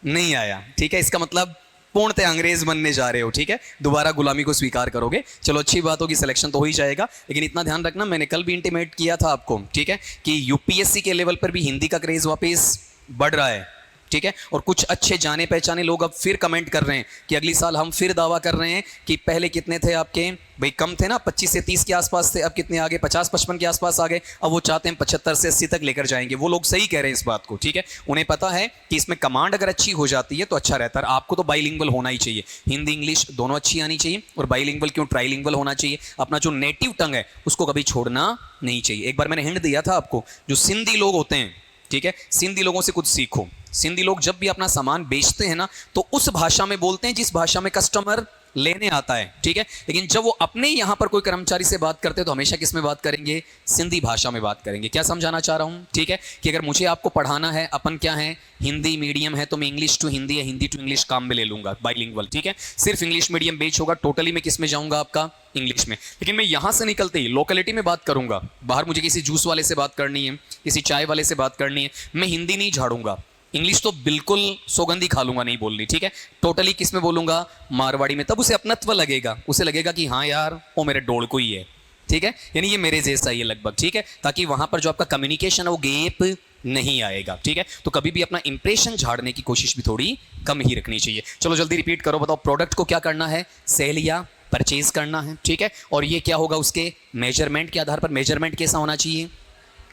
नहीं आया। ठीक है, इसका मतलब पूर्णतः अंग्रेज बनने जा रहे हो। ठीक है, दोबारा गुलामी को स्वीकार करोगे। चलो अच्छी बात होगी, सिलेक्शन तो हो ही जाएगा, लेकिन इतना ध्यान रखना, मैंने कल भी इंटीमेट किया था आपको, ठीक है, कि यूपीएससी के लेवल पर भी हिंदी का क्रेज वापस बढ़ रहा है। ठीक है, और कुछ अच्छे जाने पहचाने लोग अब फिर कमेंट कर रहे हैं कि अगली साल हम फिर दावा कर रहे हैं कि पहले कितने थे आपके, भाई कम थे ना, 25 से 30 के आसपास थे, अब कितने आगे, 50-55 के आसपास आ गए। अब वो चाहते हैं 75 से 80 तक लेकर जाएंगे। वो लोग सही कह रहे हैं इस बात को। ठीक है, उन्हें पता है कि इसमें कमांड अगर अच्छी हो जाती है तो अच्छा रहता है। आपको तो बाइलिंगुअल होना ही चाहिए, हिंदी इंग्लिश दोनों अच्छी आनी चाहिए, और बाइलिंगुअल क्यों, ट्राइलिंगुअल होना चाहिए। अपना जो नेटिव टंग है उसको कभी छोड़ना नहीं चाहिए। एक बार मैंने हिंट दिया था आपको, जो सिंधी लोग होते हैं, ठीक है, सिंधी लोगों से कुछ सीखो। सिंधी लोग जब भी अपना सामान बेचते हैं ना, तो उस भाषा में बोलते हैं जिस भाषा में कस्टमर लेने आता है। ठीक है, लेकिन जब वो अपने यहां पर कोई कर्मचारी से बात करते हैं तो हमेशा किस में बात करेंगे, सिंधी भाषा में बात करेंगे। क्या समझाना चाह रहा हूं, ठीक है, कि अगर मुझे आपको पढ़ाना है, अपन क्या है, हिंदी मीडियम है, तो मैं इंग्लिश टू हिंदी या हिंदी टू इंग्लिश काम में ले लूंगा, बाइलिंगुअल। ठीक है, सिर्फ इंग्लिश मीडियम बेच होगा, टोटली मैं किस में जाऊंगा, आपका इंग्लिश में। लेकिन मैं यहां से निकलते ही लोकेलिटी में बात करूंगा, बाहर मुझे किसी जूस वाले से बात करनी है, किसी चाय वाले से बात करनी है, मैं हिंदी नहीं झाड़ूंगा, इंग्लिश तो बिल्कुल सौगंधी खा लूंगा नहीं बोलनी। ठीक है, टोटली किस में बोलूंगा, मारवाड़ी में। तब उसे अपनत्व लगेगा, उसे लगेगा कि हाँ यार वो मेरे डोल को ही है। ठीक है, यानी ये मेरे जैसा ही है लगभग। ठीक है, ताकि वहां पर जो आपका कम्युनिकेशन है वो गैप नहीं आएगा। ठीक है, तो कभी भी अपना इंप्रेशन झाड़ने की कोशिश भी थोड़ी कम ही रखनी चाहिए। चलो जल्दी रिपीट करो, बताओ प्रोडक्ट को क्या करना है, सेल या परचेज करना है। ठीक है, और ये क्या होगा, उसके मेजरमेंट के आधार पर, मेजरमेंट कैसा होना चाहिए,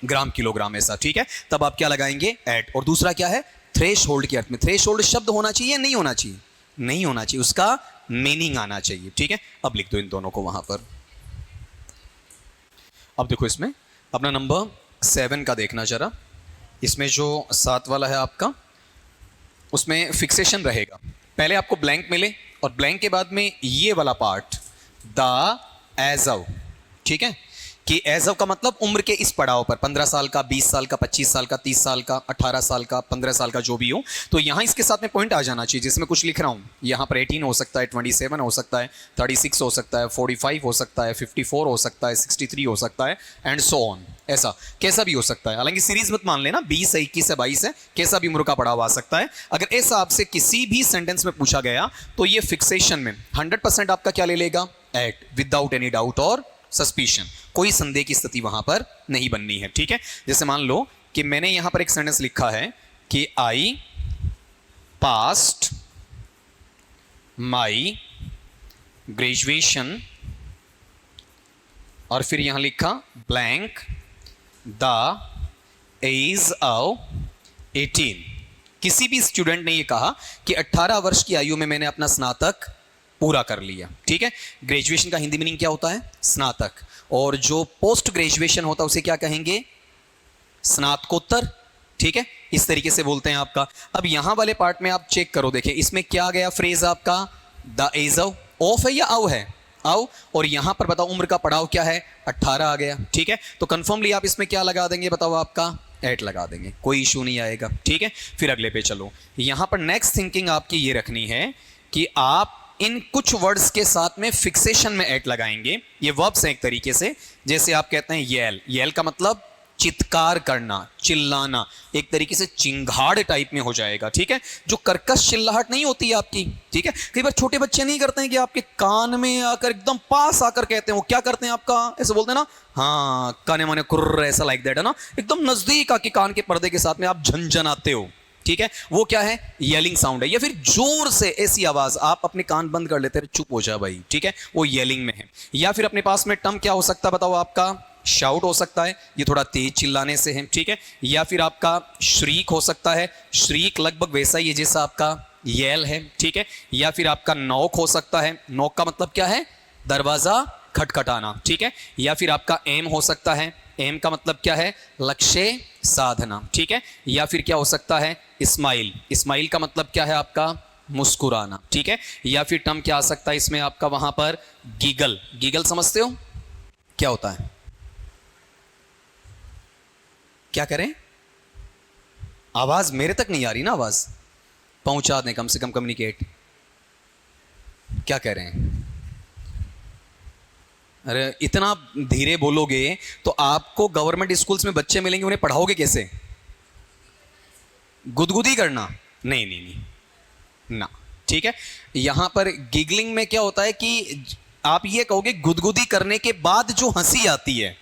ग्राम किलोग्राम ऐसा। ठीक है, तब आप क्या लगाएंगे, एट। और दूसरा क्या है, थ्रेश होल्ड के अर्थ में। थ्रेश होल्ड शब्द होना चाहिए, नहीं होना चाहिए, नहीं होना चाहिए, उसका मीनिंग आना चाहिए। ठीक है, अब लिख दो इन दोनों को वहां पर। अब देखो इसमें अपना नंबर 7 का देखना जरा, इसमें जो 7 वाला है आपका, उसमें फिक्सेशन रहेगा। पहले आपको ब्लैंक मिले और ब्लैंक के बाद में ये वाला पार्ट, द एजव। ठीक है, कि एजव का मतलब उम्र के इस पड़ाव पर, 15 साल का, 20 साल का, 25 साल का, 30 साल का, 18 साल का, 15 साल का, जो भी हो, तो यहां इसके साथ में पॉइंट आ जाना चाहिए जिसमें कुछ लिख रहा हूं। यहां पर 18 हो सकता है, 27 हो सकता है, 36 हो सकता है, 45 हो सकता है, 54 हो सकता है, 63 हो सकता है, एंड सो ऑन। ऐसा कैसा भी हो सकता है, हालांकि सीरीज मत मान लेना, 20 है, 21 है, 22 है, कैसा भी उम्र का पड़ाव आ सकता है। अगर ऐसा आपसे किसी भी सेंटेंस में पूछा गया तो ये फिक्सेशन में 100% आपका क्या ले लेगा, एट, विदाउट एनी डाउट और सस्पिशन। कोई संदेह की स्थिति वहां पर नहीं बननी है। ठीक है, जैसे मान लो कि मैंने यहां पर एक सेंटेंस लिखा है कि आई पास्ट माई ग्रेजुएशन और फिर यहां लिखा ब्लैंक द एज ऑफ 18। किसी भी स्टूडेंट ने ये कहा कि 18 वर्ष की आयु में मैंने अपना स्नातक पूरा कर लिया। ठीक है, ग्रेजुएशन का हिंदी मीनिंग क्या होता है? स्नातक। और जो पोस्ट ग्रेजुएशन होता है उसे क्या कहेंगे? स्नातकोत्तर। ठीक है, इस तरीके से बोलते हैं आपका। अब यहां वाले पार्ट में आप चेक करो, देखिए इसमें क्या गया फ्रेज आपका? द एज ऑफ है या आउ है? आउ। और यहां पर बताओ उम्र का पड़ाव क्या है? 18 आ गया। ठीक है, तो कंफर्मली आप इसमें क्या लगा देंगे बताओ? आपका 8 लगा देंगे, कोई इशू नहीं आएगा। ठीक है, फिर अगले पे चलो। यहां पर नेक्स्ट थिंकिंग आपकी ये रखनी है कि आप इन कुछ वर्ड्स के साथ में फिक्सेशन में 8 लगाएंगे। ये वर्ब्स हैं एक तरीके से, जैसे आप कहते हैं येल। येल का मतलब चित्कार करना, चिल्लाना, एक तरीके से चिंगाड़ टाइप में हो जाएगा। ठीक है, जो कर्कश चिल्लाहट नहीं होती है आपकी। ठीक है, कई बार छोटे बच्चे नहीं करते हैं कि आपके कान में आकर एकदम पास आकर कहते हैं, वो क्या करते हैं आपका? ऐसे बोलते हैं ना, हाँ काने माने कुर्र, ऐसा लाइक दैट है ना, एकदम नजदीक आके कान के पर्दे के साथ में आप झंझनाते हो। ठीक है, वो क्या है? येलिंग साउंड है। या फिर जोर से ऐसी आवाज, आप अपने कान बंद कर लेते हैं, चुप हो जा भाई। ठीक है, वो येलिंग में है। या फिर अपने पास में टर्म क्या हो सकता है बताओ? आपका शाउट हो सकता है, ये थोड़ा तेज चिल्लाने से है। ठीक है, या फिर आपका श्रीक हो सकता है। श्रीक लगभग वैसा ही है जैसा आपका येल है। ठीक है, या फिर आपका नॉक हो सकता है। नॉक का मतलब क्या है? दरवाजा खटखटाना। ठीक है, या फिर आपका एम हो सकता है। एम का मतलब क्या है? लक्ष्य साधना। ठीक है, या फिर क्या हो सकता है? स्माइल। स्माइल का मतलब क्या है आपका? मुस्कुराना। ठीक है, या फिर टर्म क्या आ सकता है इसमें आपका वहां पर? गीगल। गीगल समझते हो क्या होता है? क्या करें? आवाज मेरे तक नहीं आ रही ना, आवाज पहुंचा दें कम से कम, कम्युनिकेट। क्या कह रहे हैं? अरे इतना धीरे बोलोगे तो आपको गवर्नमेंट स्कूल्स में बच्चे मिलेंगे, उन्हें पढ़ाओगे कैसे? गुदगुदी करना? नहीं नहीं नहीं ना। ठीक है, यहां पर गिगलिंग में क्या होता है कि आप ये कहोगे गुदगुदी करने के बाद जो हंसी आती है।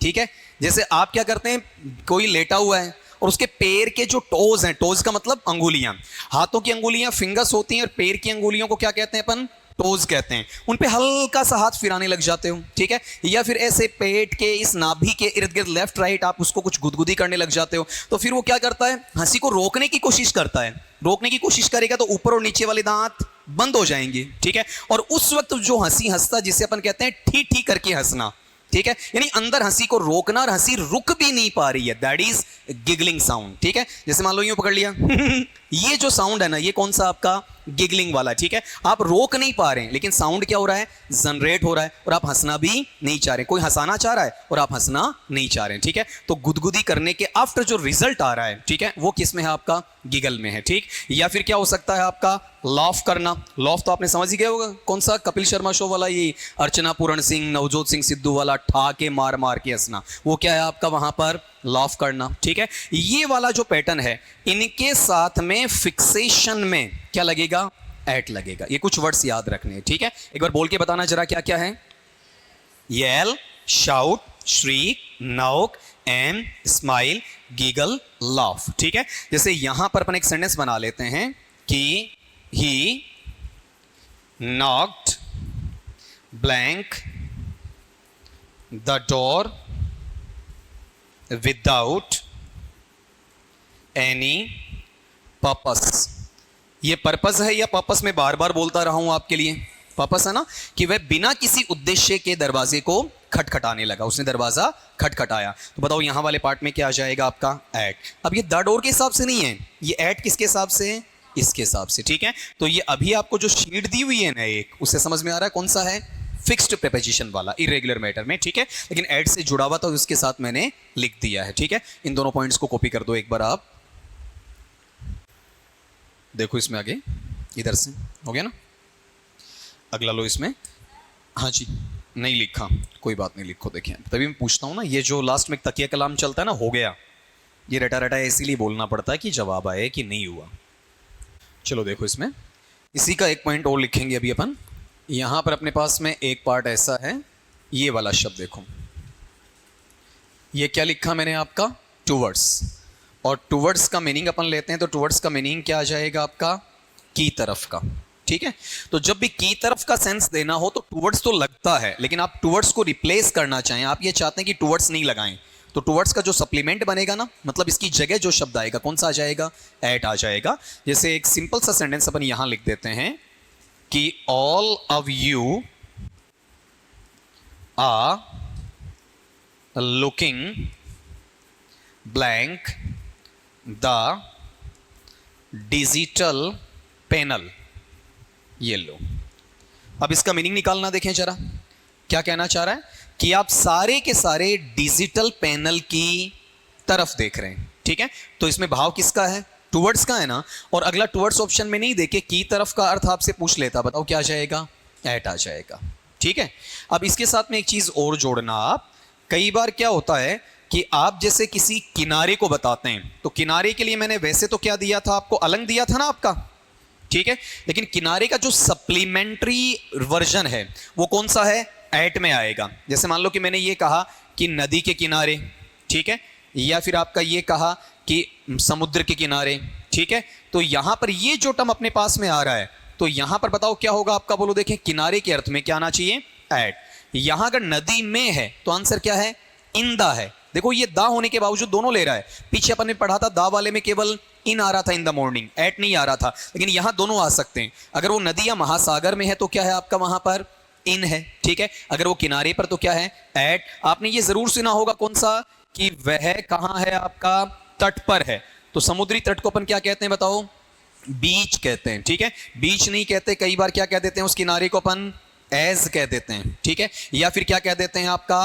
ठीक है, जैसे आप क्या करते हैं, कोई लेटा हुआ है और उसके पैर के जो टोज हैं, टोज का मतलब अंगुलियां, हाथों की अंगुलियां फिंगर्स होती हैं और पैर की अंगुलियों को क्या कहते हैं अपन? टोज कहते हैं। उन पे हल्का सा हाथ फिराने लग जाते हो। ठीक है, या फिर ऐसे पेट के इस नाभि के इर्द गिर्द लेफ्ट राइट आप उसको कुछ गुदगुदी करने लग जाते हो, तो फिर वो क्या करता है? हंसी को रोकने की कोशिश करता है। रोकने की कोशिश करेगा तो ऊपर और नीचे वाले दांत बंद हो जाएंगे। ठीक है, और उस वक्त जो हंसी हंसता, जिसे अपन कहते हैं ठी ठी करके हंसना। ठीक है, यानी अंदर हंसी को रोकना और हंसी रुक भी नहीं पा रही है, दैट इज गिगलिंग साउंड। ठीक है, जैसे मान लो यूं पकड़ लिया ये जो साउंड है ना, ये कौन सा आपका? गिगलिंग वाला। ठीक है, आप रोक नहीं पा रहे हैं लेकिन साउंड क्या हो रहा है? जनरेट हो रहा है, और आप हंसना भी नहीं चाह रहे। कोई हंसाना चाह रहा है और आप हंसना नहीं चाह रहे हैं। ठीक है, तो गुदगुदी करने के आफ्टर जो रिजल्ट आ रहा है, ठीक है, वो किस में है? आपका गिगल में है। ठीक, या फिर क्या हो सकता है आपका? लॉफ करना। लॉफ तो आपने समझ ही गया होगा, कौन सा? कपिल शर्मा शो वाला, ये अर्चना पूरण सिंह, नवजोत सिंह सिद्धू वाला ठाके मार मार के हंसना, वो क्या है आपका वहां पर? लॉफ करना। ठीक है, ये वाला जो पैटर्न है, इनके साथ में फिक्सेशन में क्या लगेगा? एट लगेगा। ये कुछ वर्ड्स याद रखने हैं। ठीक है, एक बार बोल के बताना जरा क्या क्या है? L, shout, श्रीक, knock, M, smile, गीगल, laugh. ठीक है, जैसे यहां पर अपन एक सेंटेंस बना लेते हैं कि ही knocked blank the door without any purpose. ये पर्पस है या पर्पस में बार बार बोलता रहा हूं आपके लिए? पर्पस है ना, कि वह बिना किसी उद्देश्य के दरवाजे को खटखटाने लगा, उसने दरवाजा खटखटाया। तो बताओ यहां वाले पार्ट में क्या आ जाएगा आपका? एट। अब ये द डोर के हिसाब से नहीं है, ये एट किसके हिसाब से है? इसके हिसाब से। ठीक है, तो ये अभी आपको जो शीट दी हुई है ना एक, उससे समझ में आ रहा है कौन सा है? फिक्स्ड प्रीपोजिशन वाला, इरेगुलर मैटर में। ठीक है, लेकिन एट से जुड़ा हुआ था, उसके साथ मैंने लिख दिया है। ठीक है, इन दोनों पॉइंट्स को कॉपी कर दो एक बार आप। देखो इसमें आगे, इधर से हो गया ना, अगला लो इसमें। हाँ जी, नहीं लिखा, कोई बात नहीं, लिखो। देखिए तभी मैं पूछता हूँ ना, ये जो लास्ट में तकिया कलाम चलता है ना, हो गया, ये रटा रटा इसीलिए बोलना पड़ता है कि जवाब आए कि नहीं हुआ। चलो देखो इसमें, इसी का एक पॉइंट और लिखेंगे अभी अपन। यहां पर अपने पास में एक पार्ट ऐसा है, ये वाला शब्द देखो, ये क्या लिखा मैंने आपका? टुवर्ड्स। और टुवर्ड्स का मीनिंग अपन लेते हैं तो टुवर्ड्स का मीनिंग क्या आ जाएगा आपका? की तरफ का। ठीक है। तो जब भी की तरफ का सेंस देना हो तो टुवर्ड्स तो लगता है, लेकिन आप टुवर्ड्स को रिप्लेस करना चाहें, आप ये चाहते हैं कि टुवर्ड्स नहीं लगाएं, तो टुवर्ड्स का जो सप्लीमेंट बनेगा ना, मतलब इसकी जगह जो शब्द आएगा कौन सा आ जाएगा, एट आ जाएगा। जैसे एक सिंपल सा सेंटेंस अपन यहां लिख देते हैं कि all of you are looking blank the digital panel. ये लो, अब इसका मीनिंग निकालना देखें जरा, क्या कहना चाह रहा है कि आप सारे के सारे डिजिटल पैनल की तरफ देख रहे हैं, ठीक है। तो इसमें भाव किसका है, टुवर्ड्स का है ना, और अगला टुवर्ड्स ऑप्शन में नहीं देके की तरफ का अर्थ आपसे पूछ लेता, बताओ क्या आ जाएगा, एट आ जाएगा, ठीक है। अब इसके साथ में एक चीज और जोड़ना, आप कई बार क्या होता है कि आप जैसे किसी किनारे को बताते हैं, तो किनारे के लिए मैंने वैसे तो क्या दिया था आपको, अलंग दिया था ना आपका, ठीक है, लेकिन किनारे का जो सप्लीमेंट्री वर्जन है वो कौन सा है, एट में आएगा। जैसे मान लो कि मैंने ये कहा कि नदी के किनारे, ठीक है, या फिर आपका ये कहा कि समुद्र के किनारे, ठीक है, तो यहां पर ये जो टर्म अपने पास में आ रहा है, तो यहां पर बताओ क्या होगा आपका, बोलो देखें, किनारे के अर्थ में क्या आना चाहिए, एट। यहां अगर नदी में है तो आंसर क्या है, इन द है। देखो ये दा होने के बावजूद दोनों ले रहा है, पीछे अपन ने पढ़ा था दा वाले में केवल इन आ रहा था, इन द मॉर्निंग, एट नहीं आ रहा था, लेकिन यहां दोनों आ सकते हैं। अगर वो नदी या महासागर में है तो क्या है आपका वहां पर, इन है, ठीक है। अगर वो किनारे पर तो क्या है, एट। आपने ये जरूर सुना होगा कौन सा, कि वह कहां है आपका, तट पर है। तो समुद्री तट को अपन क्या कहते हैं बताओ, बीच कहते हैं, ठीक है। बीच नहीं कहते, कई बार क्या कह देते हैं उस किनारे को अपन, एज कह देते हैं, ठीक है, या फिर क्या कह देते हैं आपका,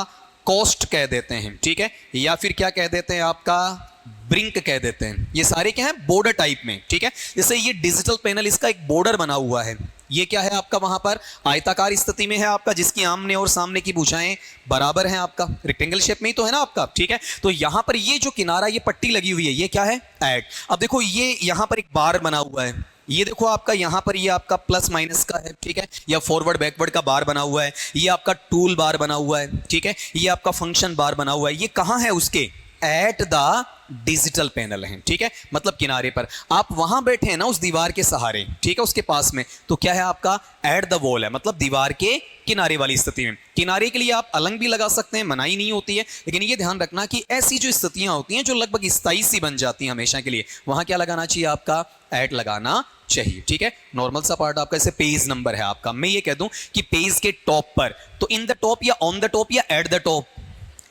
कोस्ट कह देते हैं, ठीक है, या फिर क्या कह देते हैं आपका, ब्रिंक कह देते हैं। ये सारे क्या है, बॉर्डर टाइप में, ठीक है। जैसे ये डिजिटल पैनल, इसका एक बॉर्डर बना हुआ है, ये क्या है आपका वहां पर आयताकार स्थिति में है आपका, जिसकी आमने और सामने की भुजाएं बराबर हैं आपका, रेक्टेंगल शेप में ही तो है ना आपका, ठीक है। तो यहां पर ये जो किनारा, ये पट्टी लगी हुई है, ये क्या है, एट। अब देखो ये यहां पर एक बार बना हुआ है, ये देखो आपका यहां पर ये आपका प्लस माइनस का है, ठीक है, या फॉरवर्ड बैकवर्ड का बार बना हुआ है, ये आपका टूल बार बना हुआ है, ठीक है, ये आपका फंक्शन बार बना हुआ है। ये कहां है उसके, एट द डिजिटल पैनल है, ठीक है, मतलब किनारे पर। आप वहां बैठे हैं ना उस दीवार के सहारे, ठीक है, उसके पास में, तो क्या है आपका, एट द वॉल है, मतलब दीवार के किनारे वाली स्थिति में। किनारे के लिए आप अलंग भी लगा सकते हैं, मनाही नहीं होती है, लेकिन ये ध्यान रखना कि ऐसी जो स्थितियां होती हैं जो लगभग स्थायी सी बन जाती हैं हमेशा के लिए, वहां क्या लगाना चाहिए आपका, एट लगाना चाहिए, ठीक है। नॉर्मल सा पार्ट आपका जैसे पेज नंबर है आपका, मैं ये कह दूं कि पेज के टॉप पर, तो इन द टॉप या ऑन द टॉप या at the top.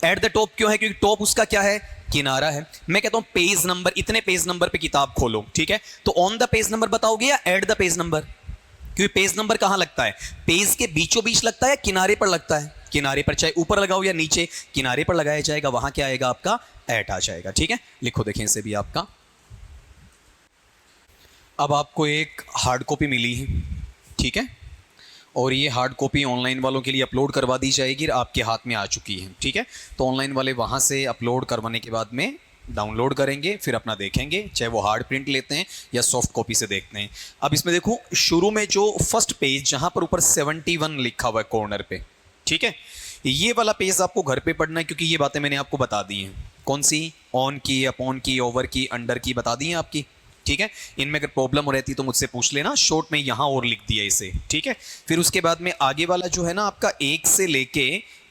At the top क्यों है, क्योंकि टॉप उसका क्या है, किनारा है। मैं कहता हूं पेज नंबर, इतने पेज नंबर पे किताब खोलो, ठीक है, तो ऑन द पेज नंबर बताओगे या एट द पेज नंबर, क्योंकि पेज नंबर कहां लगता है, पेज के बीचों बीच लगता है, किनारे पर लगता है, किनारे पर, चाहे ऊपर लगाओ या नीचे, किनारे पर लगाया जाएगा, वहां क्या आएगा आपका, एट आ जाएगा, ठीक है। लिखो देखें इसे भी आपका। अब आपको एक हार्ड कॉपी मिली है, ठीक है, और ये हार्ड कॉपी ऑनलाइन वालों के लिए अपलोड करवा दी जाएगी, आपके हाथ में आ चुकी है, ठीक है। तो ऑनलाइन वाले वहाँ से अपलोड करवाने के बाद में डाउनलोड करेंगे, फिर अपना देखेंगे, चाहे वो हार्ड प्रिंट लेते हैं या सॉफ्ट कॉपी से देखते हैं। अब इसमें देखो शुरू में जो फर्स्ट पेज, जहाँ पर ऊपर 71 लिखा हुआ है कॉर्नर पे, ठीक है, ये वाला पेज आपको घर पे पढ़ना है, क्योंकि ये बातें मैंने आपको बता दी हैं। कौन सी, ऑन की, अपॉन की, ओवर की, अंडर की बता दी हैं आपकी, ठीक है। इनमें अगर प्रॉब्लम रहती तो मुझसे पूछ लेना, शॉर्ट में यहां और लिख दिया इसे, ठीक है। फिर उसके बाद में आगे वाला जो है ना आपका 1 से लेके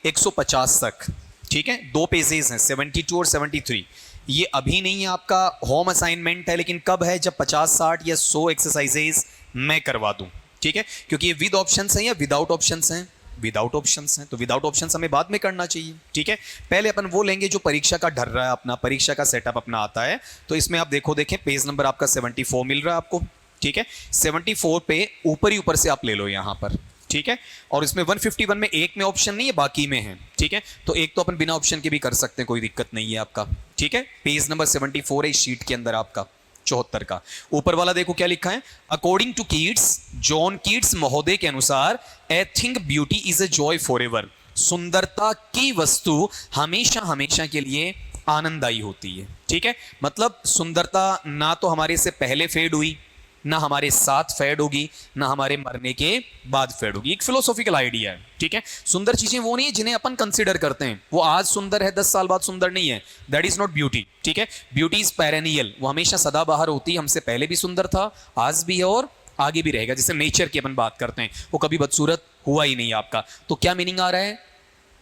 150 तक, ठीक है, 2 पेजेस हैं, 72 और 73। ये अभी नहीं है आपका, होम असाइनमेंट है, लेकिन कब है, जब 50, 60 या 100 एक्सरसाइजेज मैं करवा दूं, ठीक है, क्योंकि ये विद ऑप्शंस हैं या विदाउट ऑप्शंस हैं, विदाउट ऑप्शंस हैं, तो विदाउट ऑप्शंस हमें बाद में करना चाहिए, ठीक है। पहले अपन वो लेंगे जो परीक्षा का डर रहा है अपना, परीक्षा का सेटअप अपना आता है। तो इसमें आप देखो, देखें पेज नंबर आपका 74 मिल रहा है आपको, ठीक है। 74 पे ऊपर ही ऊपर से आप ले लो यहाँ पर, ठीक है, और इसमें 151 में एक में ऑप्शन नहीं है, बाकी में है, ठीक है। तो एक तो अपन बिना ऑप्शन के भी कर सकते हैं, कोई दिक्कत नहीं है आपका, ठीक है। पेज नंबर 74 है इस शीट के अंदर आपका 74 का। ऊपर वाला देखो क्या लिखा है, according to Keats, John Keats महोदय के अनुसार, a thing beauty is a joy for ever, सुंदरता की वस्तु हमेशा हमेशा के लिए आनंददायी होती है, ठीक है। मतलब सुंदरता ना तो हमारे से पहले फेड हुई, ना हमारे साथ फेड होगी, ना हमारे मरने के बाद फेड होगी। एक फिलोसॉफिकल आइडिया है, ठीक है। सुंदर चीजें वो नहीं है जिन्हें अपन कंसीडर करते हैं, वो आज सुंदर है 10 साल बाद सुंदर नहीं है, दैट इज नॉट ब्यूटी, ठीक है। ब्यूटी इज पेरेनियल, वो हमेशा सदाबहार होती है, हमसे पहले भी सुंदर था, आज भी है और आगे भी रहेगा। जैसे नेचर की अपन बात करते हैं, वो कभी बदसूरत हुआ ही नहीं आपका, तो क्या मीनिंग आ रहा है?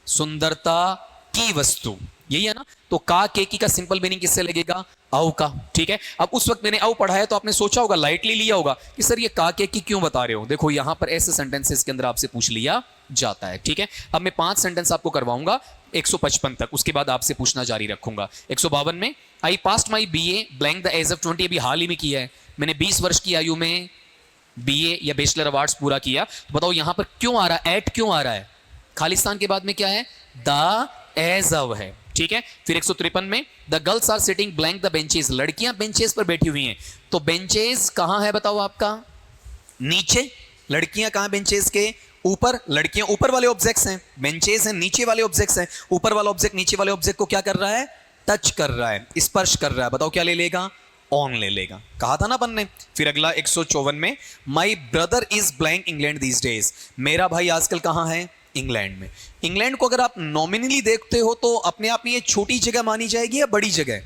सुंदरता की वस्तु, यही है ना। तो का के की का सिंपल मीनिंग किससे लगेगा? औ का। ठीक है, अब उस वक्त मैंने औ पढ़ा है तो आपने सोचा होगा, लाइटली लिया होगा कि सर ये का के की क्यों बता रहे हो। देखो यहां पर ऐसे सेंटेंसेस के अंदर आपसे पूछ लिया जाता है। ठीक है, अब मैं 5 सेंटेंस आपको करवाऊंगा 155 तक, उसके बाद आपसे पूछना जारी रखूंगा। 152 में, I passed my BA blank the age of 20, अभी हाल ही में किया है मैंने, 20 वर्ष की आयु में बीए या बैचलर ऑफ आर्ट्स पूरा किया। तो बताओ यहां पर क्यों आ रहा है, एट क्यों आ रहा है? खालिस्तान के बाद में क्या है? द एज ऑफ है। ठीक है, फिर 153 में, the girls are sitting blank the benches, लड़कियां बेंचेस पर बैठी हुई हैं। तो बेंचेस कहां है बताओ आपका? नीचे। लड़कियां कहां? बेंचेस के ऊपर। लड़कियां ऊपर वाले ऑब्जेक्ट्स हैं, बेंचेस हैं नीचे वाले ऑब्जेक्ट्स हैं। ऊपर वाला ऑब्जेक्ट नीचे वाले ऑब्जेक्ट को क्या कर रहा है? टच कर रहा है, स्पर्श कर रहा है। बताओ क्या ले लेगा? ऑन ले लेगा, कहा था ना अपन ने। फिर अगला 154 में, my brother is blank England these days, मेरा भाई आजकल कहां है? इंग्लैंड में। इंग्लैंड को अगर आप नॉमिनली देखते हो तो अपने आप में ये छोटी जगह मानी जाएगी या बड़ी जगह?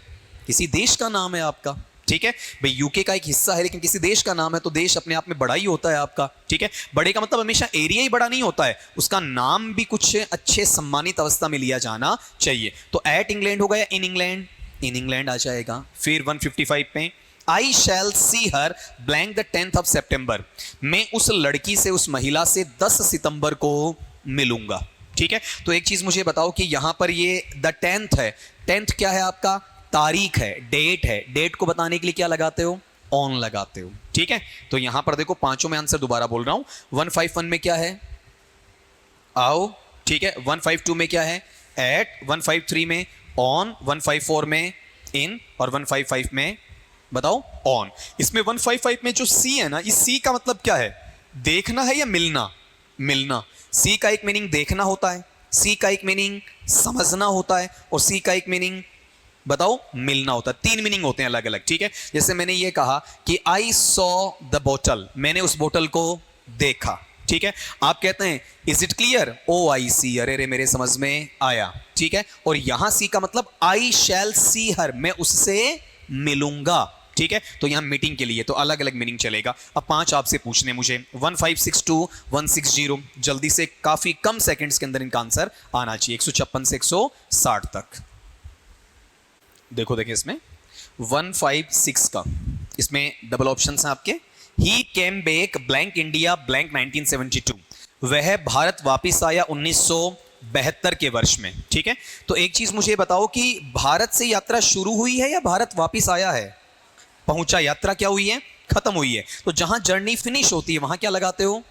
किसी देश का नाम है आपका। ठीक है भाई, यूके का एक हिस्सा है लेकिन किसी देश का नाम है, तो देश अपने आप में बड़ा ही होता है आपका। ठीक है, बड़े का मतलब हमेशा एरिया ही बड़ा नहीं होता है, उसका नाम भी कुछ अच्छे सम्मानित अवस्था में लिया जाना चाहिए। तो एट इंग्लैंड होगा या इन इंग्लैंड? इन इंग्लैंड आ जाएगा। फिर 155 में, I shall see her blank the 10th of September, मैं उस लड़की से, उस महिला से 10 सितंबर को मिलूंगा। ठीक है, तो एक चीज मुझे बताओ कि यहां पर ये द 10th है, 10th क्या है आपका? तारीख है, डेट है। डेट को बताने के लिए क्या लगाते हो? ऑन लगाते हो। ठीक है, तो यहां पर देखो पांचों में आंसर दोबारा बोल रहा हूं। 151 में क्या है? आओ। ठीक है, 152 में क्या है? एट। 153 में ऑन। 154 में इन, और 155 में बताओ ऑन। इसमें 155 में जो सी है ना, इस सी का मतलब क्या है? देखना है या मिलना? मिलना। सी का एक मीनिंग देखना होता है, सी का एक मीनिंग समझना होता है, और सी का एक मीनिंग बताओ मिलना होता है। 3 मीनिंग होते हैं अलग अलग। ठीक है, जैसे मैंने ये कहा कि आई सॉ द बोतल, मैंने उस बोतल को देखा। ठीक है, आप कहते हैं इज इट क्लियर? ओ आई सी, अरे रे मेरे समझ में आया। ठीक है, और यहां सी का मतलब आई शैल सी हर, मैं उससे मिलूंगा। ठीक है, तो यहां मीटिंग के लिए तो अलग अलग मीनिंग चलेगा। अब 5 आपसे पूछने मुझे, 1562 160, जल्दी से, काफी कम सेकंड्स के अंदर इनका आंसर आना चाहिए। 156 से 160 तक। देखो देखिए इसमें 156 का, इसमें डबल ऑप्शन है आपके। He came back blank India blank 1972, वह भारत वापिस आया 1972 के वर्ष में। ठीक है, तो एक चीज मुझे बताओ कि भारत से यात्रा शुरू हुई है या भारत वापिस आया है? पहुंचा। यात्रा क्या हुई है? खत्म हुई है। तो जहां जर्नी फिनिश होती है वहां क्या लगाते हो?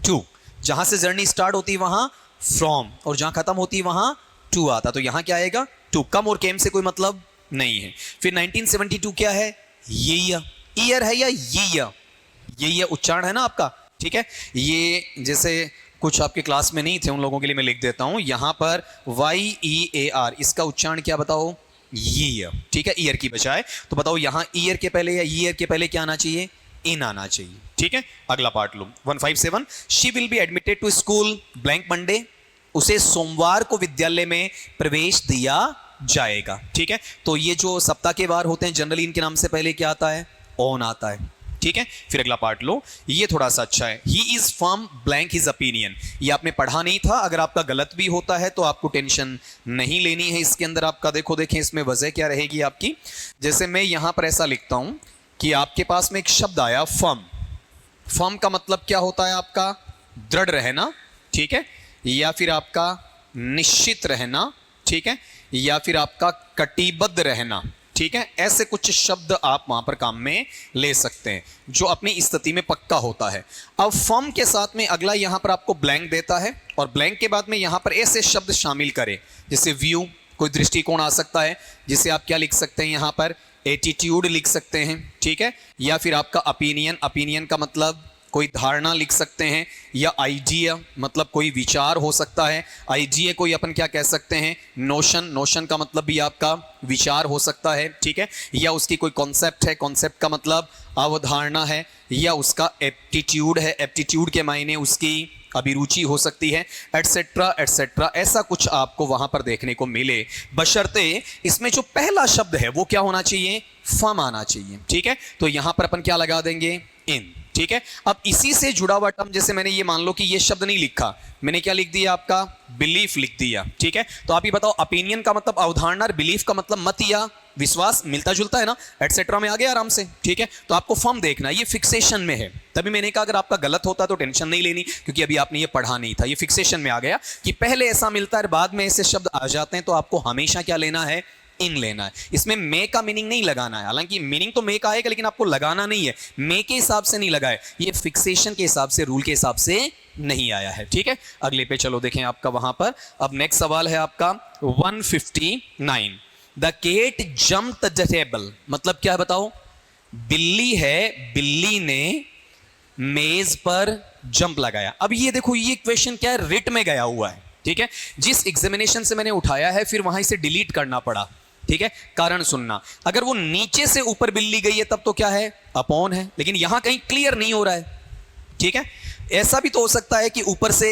टू। जहां से जर्नी स्टार्ट होती है वहां फ्रॉम, और जहां खत्म होती है वहां टू आता, तो यहां क्या आएगा? टू। कम और केम से कोई मतलब नहीं है। फिर 1972 क्या है? ये ईयर है या ये उच्चारण है ना आपका। ठीक है, ये जैसे कुछ आपके क्लास में नहीं थे उन लोगों के लिए मैं लिख देता हूं, यहां पर YEAR, इसका उच्चारण क्या बताओ? ईयर। ठीक है, ईयर की बजाय। तो बताओ यहां ईयर के पहले या ईयर के पहले क्या आना चाहिए? इन आना चाहिए। ठीक है, अगला पार्ट लो। 157, she will be admitted to school blank Monday, उसे सोमवार को विद्यालय में प्रवेश दिया जाएगा। ठीक है, तो ये जो सप्ताह के वार होते हैं जनरली इनके नाम से पहले क्या आता है? ऑन आता है। ठीक है, फिर अगला पार्ट लो, ये थोड़ा सा अच्छा है। He is firm blank his opinion, ये आपने पढ़ा नहीं था, अगर आपका गलत भी होता है तो आपको टेंशन नहीं लेनी है। इसके अंदर आपका देखो देखें इसमें वजह क्या रहेगी आपकी। जैसे मैं यहां पर ऐसा लिखता हूं कि आपके पास में एक शब्द आया फर्म। फर्म का मतलब क्या होता है आपका? दृढ़ रहना। ठीक है, या फिर आपका निश्चित रहना। ठीक है, या फिर आपका कटिबद्ध रहना। ठीक है, ऐसे कुछ शब्द आप वहां पर काम में ले सकते हैं जो अपनी स्थिति में पक्का होता है। अब फर्म के साथ में अगला यहां पर आपको ब्लैंक देता है, और ब्लैंक के बाद में यहां पर ऐसे शब्द शामिल करें जैसे व्यू, कोई दृष्टिकोण आ सकता है, जिसे आप क्या लिख सकते हैं यहां पर? एटीट्यूड लिख सकते हैं। ठीक है, या फिर आपका ओपिनियन, ओपिनियन का मतलब कोई धारणा लिख सकते हैं, या आइडिया मतलब कोई विचार हो सकता है। आइडिया कोई अपन क्या कह सकते हैं? नोशन, नोशन का मतलब भी आपका विचार हो सकता है। ठीक है, या उसकी कोई कॉन्सेप्ट है, कॉन्सेप्ट का मतलब अवधारणा है, या उसका एप्टीट्यूड है, एप्टीट्यूड के मायने उसकी अभिरुचि हो सकती है, एटसेट्रा एटसेट्रा। ऐसा कुछ आपको वहां पर देखने को मिले, बशर्ते इसमें जो पहला शब्द है वो क्या होना चाहिए? फर्म आना चाहिए। ठीक है, तो यहां पर अपन क्या लगा देंगे? इन, ठीक है। अब इसी से जुड़ा हुआ टर्म, जैसे मैंने ये मान लो कि ये शब्द नहीं लिखा, मैंने क्या लिख दिया आपका बिलीफ लिख दिया, ठीक है। तो आप ये बताओ ओपिनियन का मतलब अवधारणा, बिलीफ का मतलब मत या विश्वास, मिलता जुलता है ना, एटसेट्रा में आ गया आराम से, ठीक है। तो आपको फॉर्म देखना, ये फिक्सेशन में है, तभी मैंने कहा अगर आपका गलत होता तो टेंशन नहीं लेनी, क्योंकि अभी आपने ये पढ़ा नहीं था। ये फिक्सेशन में आ गया कि पहले ऐसा मिलता है, बाद में ऐसे शब्द आ जाते हैं, तो आपको हमेशा क्या लेना है, इन लेना है। इसमें मे का मीनिंग नहीं लगाना है, हालांकि मीनिंग तो मे का आएगा, लेकिन आपको लगाना नहीं है, मे के हिसाब से नहीं लगाए, ये फिक्सेशन के हिसाब से, रूल के हिसाब से नहीं आया है, ठीक है। अगले पे चलो देखें आपका वहां पर। अब नेक्स्ट सवाल है आपका 159, the cat jump the table, मतलब क्या बताओ, बिल्ली है, बिल्ली ने मेज पर जंप लगाया। अब ये देखो, ये क्वेश्चन क्या है, रिट में गया हुआ है, ठीक है। जिस एग्जामिनेशन से मैंने उठाया है, फिर वहां इसे डिलीट करना पड़ा, ठीक है। कारण सुनना, अगर वो नीचे से ऊपर बिल्ली गई है तब तो क्या है, अपॉन है, लेकिन यहां कहीं क्लियर नहीं हो रहा है, ठीक है। ऐसा भी तो हो सकता है कि ऊपर से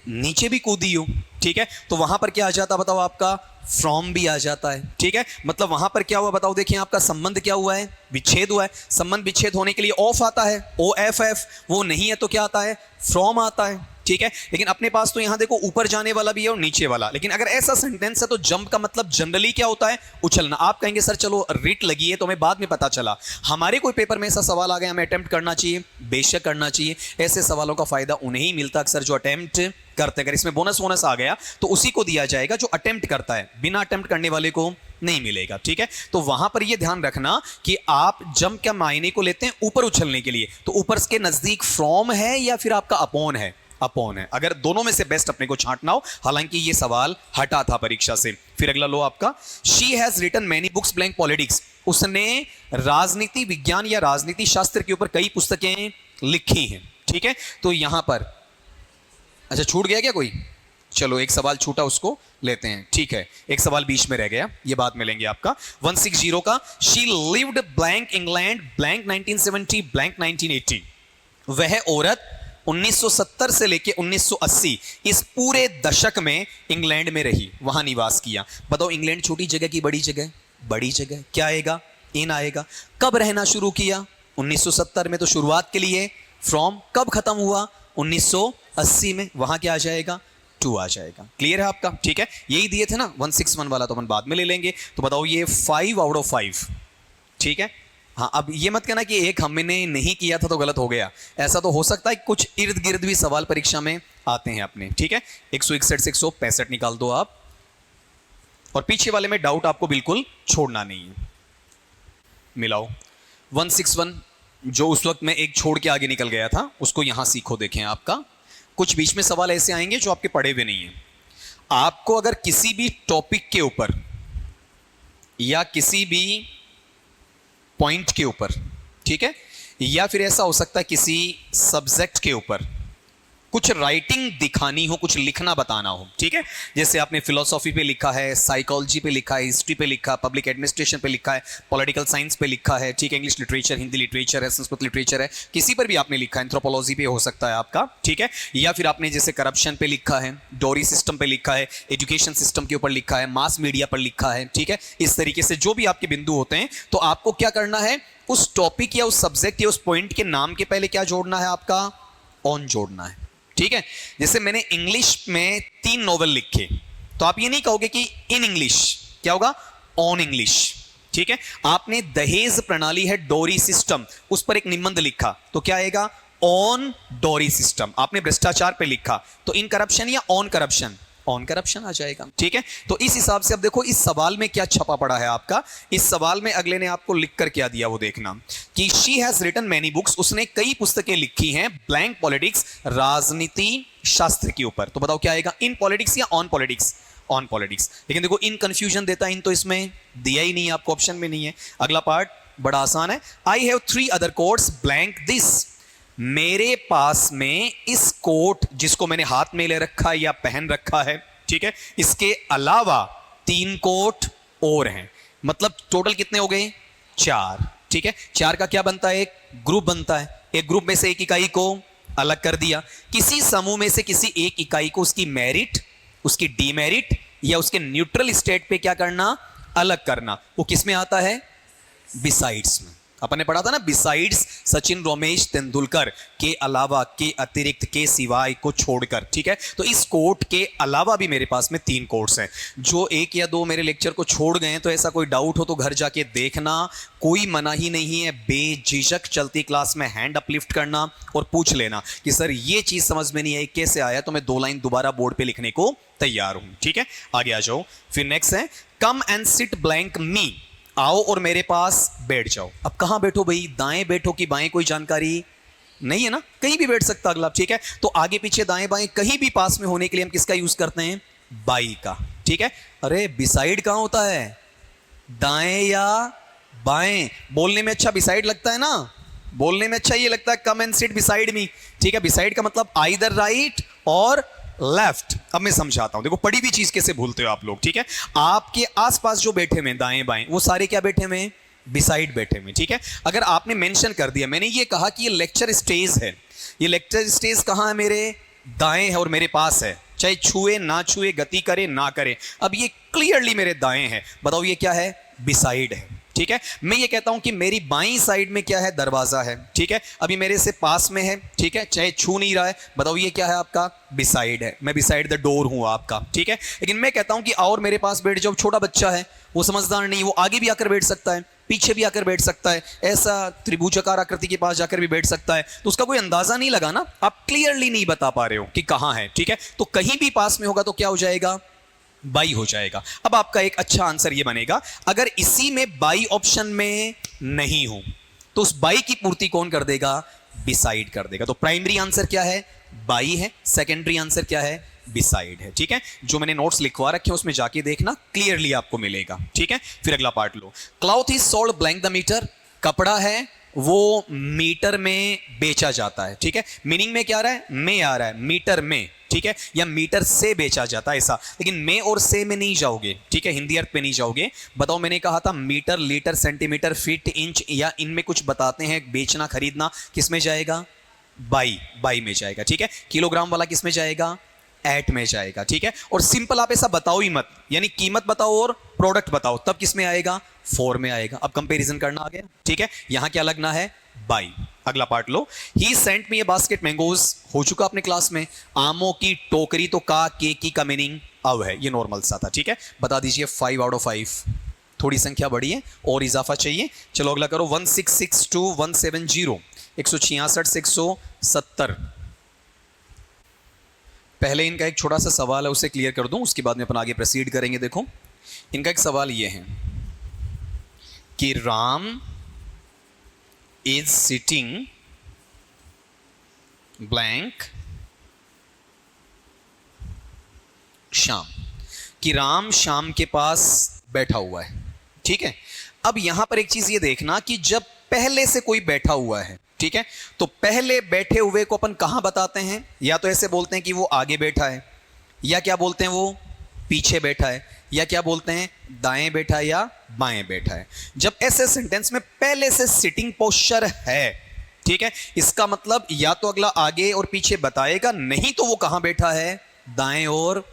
नीचे भी कूदी हो, ठीक है। तो वहां पर क्या आ जाता बताओ, आपका फ्रॉम भी आ जाता है, ठीक है। मतलब वहां पर क्या हुआ बताओ, देखिए आपका संबंध क्या हुआ है, विच्छेद हुआ है। संबंध विच्छेद होने के लिए ऑफ आता है, ओ एफ एफ, वो नहीं है तो क्या आता है, फ्रॉम आता है, ठीक है। लेकिन अपने पास तो यहां देखो ऊपर जाने वाला भी है और नीचे वाला, लेकिन अगर ऐसा सेंटेंस है तो जंप का मतलब जनरली क्या होता है, उछलना। आप कहेंगे सर चलो रिट लगी है तो हमें बाद में पता चला, हमारे कोई पेपर में ऐसा सवाल आ गया, हमें अटेम्प्ट करना चाहिए, बेशक करना चाहिए। ऐसे सवालों का फायदा उन्हें ही मिलता अक्सर जो अटेम्प्ट करते हैं। अगर इसमें बोनस आ गया तो उसी को दिया जाएगा जो अटेम्प्ट करता है, बिना अटेम्प्ट करने वाले को नहीं मिलेगा, ठीक है। तो वहां पर यह ध्यान रखना कि आप जंप क्या मायने को लेते हैं, ऊपर उछलने के लिए, तो ऊपर के नजदीक फ्रॉम है या फिर आपका अपॉन है, अपॉन है। अगर दोनों में से बेस्ट अपने को छांटना हो, हालांकि ये सवाल हटा था परीक्षा से। फिर अगला लो आपका, she has written many books blank politics, उसने राजनीति विज्ञान या राजनीति शास्त्र के ऊपर कई पुस्तकें लिखी हैं, ठीक है। तो यहां पर अच्छा छूट गया क्या कोई, चलो एक सवाल छूटा उसको लेते हैं, ठीक है। एक सवाल बीच में रह गया, ये बाद में लेंगे आपका 160 का, she lived blank England blank 1970 blank 1980, वह औरत 1970 से लेके 1980 इस पूरे दशक में इंग्लैंड में रही, वहां निवास किया। बताओ इंग्लैंड छोटी जगह की बड़ी जगह, बड़ी जगह, क्या आएगा, इन आएगा। कब रहना शुरू किया, 1970 में, तो शुरुआत के लिए फ्रॉम। कब खत्म हुआ, 1980 में, वहां क्या आ जाएगा, टू आ जाएगा। क्लियर है आपका, ठीक है। यही दिए थे ना 161 वाला, तो अपन बाद में ले लेंगे। तो बताओ ये 5 आउट ऑफ 5, ठीक है। हाँ, अब ये मत कहना कि एक हमने नहीं किया था तो गलत हो गया, ऐसा तो हो सकता है, कुछ इर्द गिर्द भी सवाल परीक्षा में आते हैं अपने, ठीक है। 161 से 165 निकाल दो आप, और पीछे वाले में डाउट आपको बिल्कुल छोड़ना नहीं है। मिलाओ 161, जो उस वक्त में एक छोड़ के आगे निकल गया था, उसको यहां सीखो। देखें आपका कुछ बीच में सवाल ऐसे आएंगे जो आपके पढ़े हुए नहीं है। आपको अगर किसी भी टॉपिक के ऊपर या किसी भी पॉइंट के ऊपर, ठीक है, या फिर ऐसा हो सकता है किसी सब्जेक्ट के ऊपर कुछ राइटिंग दिखानी हो, कुछ लिखना बताना हो, ठीक है। जैसे आपने फिलोसॉफी पे लिखा है, साइकोलॉजी पे लिखा है, हिस्ट्री पे लिखा है, पब्लिक एडमिनिस्ट्रेशन पे लिखा है, पॉलिटिकल साइंस पे लिखा है, ठीक है, इंग्लिश लिटरेचर, हिंदी लिटरेचर है, संस्कृत लिटरेचर है, किसी पर भी आपने लिखा है, एंथ्रोपोलॉजी पे हो सकता है आपका, ठीक है। या फिर आपने जैसे करप्शन पे लिखा है, डोरी सिस्टम पे लिखा है, एजुकेशन सिस्टम के ऊपर लिखा है, मास मीडिया पर लिखा है, ठीक है। इस तरीके से जो भी आपके बिंदु होते हैं, तो आपको क्या करना है, उस टॉपिक या उस सब्जेक्ट या उस पॉइंट के नाम के पहले क्या जोड़ना है, आपका ऑन जोड़ना है, ठीक है। जैसे मैंने इंग्लिश में 3 नॉवेल लिखे, तो आप ये नहीं कहोगे कि इन इंग्लिश, क्या होगा, ऑन इंग्लिश, ठीक है। आपने दहेज प्रणाली है, डोरी सिस्टम, उस पर एक निबंध लिखा, तो क्या आएगा, ऑन डोरी सिस्टम। आपने भ्रष्टाचार पे लिखा, तो इन करप्शन या ऑन करप्शन, ऑन करप्शन आ जाएगा, ठीक है। तो इस हिसाब से अब देखो इस सवाल में क्या छपा पड़ा है आपका। इस सवाल में अगले ने आपको लिख कर क्या दिया वो देखना, कि she has written many books, उसने कई पुस्तकें लिखी हैं, ब्लैंक पॉलिटिक्स, राजनीति शास्त्र के ऊपर। तो बताओ क्या आएगा, इन पॉलिटिक्स या ऑन पॉलिटिक्स, ऑन पॉलिटिक्स। लेकिन देखो इन कंफ्यूजन देता है, इन तो इसमें दिया ही नहीं है आपको, ऑप्शन में नहीं है। अगला पार्ट बड़ा आसान है, I have 3 other quotes blank this, मेरे पास में इस कोट जिसको मैंने हाथ में ले रखा है या पहन रखा है, ठीक है, इसके अलावा 3 कोट और हैं। मतलब टोटल कितने हो गए, 4, ठीक है। 4 का क्या बनता है, एक ग्रुप बनता है। एक ग्रुप में से एक इकाई को अलग कर दिया, किसी समूह में से किसी एक इकाई को उसकी मेरिट, उसकी डीमेरिट या उसके न्यूट्रल स्टेट पे क्या करना, अलग करना। वो किस में आता है, बिसाइड्स में, अपन ने पढ़ा था ना, बिसाइड्स सचिन रमेश तेंदुलकर, के अलावा, के अतिरिक्त, के सिवाय, को छोड़कर, ठीक है। तो इस कोट के अलावा भी मेरे पास में 3 कोट्स हैं। जो 1 या 2 मेरे लेक्चर को छोड़ गए हैं, तो ऐसा कोई डाउट हो तो घर जाके देखना, कोई मना ही नहीं है, बेझिझक चलती क्लास में हैंड अपलिफ्ट करना और पूछ लेना कि सर ये चीज समझ में नहीं आई, कैसे आया, तो मैं 2 लाइन दोबारा बोर्ड पे लिखने को तैयार हूं, ठीक है। आगे आ जाओ। फिर नेक्स्ट है, कम एंड सिट ब्लैंक मी, आओ और मेरे पास बैठ जाओ। अब कहां बैठो भाई, दाएं बैठो कि बाएं, कोई जानकारी नहीं है ना, कहीं भी बैठ सकता अगला, ठीक है। तो आगे पीछे दाएं बाएं कहीं भी पास में होने के लिए हम किसका यूज करते हैं, बाई का, ठीक है। अरे बिसाइड कहां होता है, दाएं या बाएं? बोलने में अच्छा बिसाइड लगता है ना, बोलने में अच्छा ये लगता है come and sit beside me, ठीक है। बिसाइड का मतलब आइदर राइट और लेफ्ट। अब मैं समझाता हूं, देखो पढ़ी हुई चीज कैसे भूलते हो आप लोग, ठीक है। आपके आसपास जो बैठे हुए दाएं बाएं, वो सारे क्या बैठे हुए, बिसाइड बैठे हुए, ठीक है। अगर आपने मेंशन कर दिया, मैंने ये कहा कि ये लेक्चर स्टेज है, ये लेक्चर स्टेज कहां है, मेरे दाएं है और मेरे पास है, चाहे छुए ना छुए, गति करे ना करे। अब ये क्लियरली मेरे दाएं है, बताओ ये क्या है, बिसाइड है, ठीक है। मैं ये कहता हूं कि मेरी बाईं साइड में क्या है, दरवाजा है, ठीक है। अभी मेरे से पास में है, ठीक है, चाहे छू नहीं रहा है, बताओ ये क्या है आपका, बिसाइड है, मैं बिसाइड द डोर हूं आपका, ठीक है। लेकिन मैं कहता हूं कि और मेरे पास बैठ जाओ, छोटा बच्चा है, वो समझदार नहीं, वो आगे भी आकर बैठ सकता है, पीछे भी आकर बैठ सकता है, ऐसा त्रिभुजाकार आकृति के पास जाकर भी बैठ सकता है, तो उसका कोई अंदाजा नहीं लगा ना, आप क्लियरली नहीं बता पा रहे हो कि कहां है, ठीक है। तो कहीं भी पास में होगा तो क्या हो जाएगा, बाई हो जाएगा। अब आपका एक अच्छा आंसर ये बनेगा, अगर इसी में बाई ऑप्शन में नहीं हो तो उस बाई की पूर्ति कौन कर देगा, बिसाइड कर देगा। तो प्राइमरी आंसर क्या है, बाई है, सेकेंडरी आंसर क्या है, बिसाइड है, ठीक है। जो मैंने नोट्स लिखवा रखे हैं उसमें जाके देखना, क्लियरली आपको मिलेगा, ठीक है। फिर अगला पार्ट लो, cloth is sold blank the metre, कपड़ा है वो मीटर में बेचा जाता है, ठीक है। मीनिंग में क्या आ रहा है, में आ रहा है, मीटर में, ठीक है, या मीटर से बेचा जाता है ऐसा, लेकिन में और से में नहीं जाओगे, ठीक है, हिंदी अर्थ पे नहीं जाओगे। बताओ, मैंने कहा था metre, litre, centimetre, feet, inch, या इनमें कुछ बताते हैं बेचना खरीदना, किस में जाएगा, बाई में जाएगा, ठीक है। किलोग्राम वाला किस में जाएगा, एट में जाएगा, ठीक है। और सिंपल आप ऐसा बताओ ही मत, यानी कीमत बताओ और प्रोडक्ट बताओ, तब किस में आएगा, 4 में आएगा। अब कंपैरिजन करना आ गया, ठीक है। यहां क्या लगना है, बाई। अगला पार्ट लो, ही सेंट मी ए बास्केट मैंगोज, हो चुका अपने क्लास में। आमों की टोकरी, तो का, के की का मीनिंग अब है, ये नॉर्मल सा था, ठीक है। बता दीजिए 5 आउट ऑफ 5, थोड़ी संख्या बढ़ी है और इजाफा चाहिए। चलो अगला करो, 1662 170, 166 से 170। पहले इनका एक छोटा सा सवाल है, उसे क्लियर कर दूं, उसके बाद में अपन आगे प्रोसीड करेंगे। देखो, इनका एक सवाल ये है कि राम इज सिटिंग ब्लैंक शाम, कि राम शाम के पास बैठा हुआ है, ठीक है। अब यहां पर एक चीज ये देखना कि जब पहले से कोई बैठा हुआ है, ठीक है, तो पहले बैठे हुए को अपन कहां बताते हैं, या तो ऐसे बोलते हैं कि वो आगे बैठा है, या क्या बोलते हैं वो पीछे बैठा है, या क्या बोलते हैं दाएं बैठा है या बाएं बैठा है। जब ऐसे सेंटेंस में पहले से सिटिंग पोस्चर है, ठीक है, इसका मतलब या तो अगला आगे और पीछे बताएगा, नहीं तो वो कहां बैठा है, दाएं और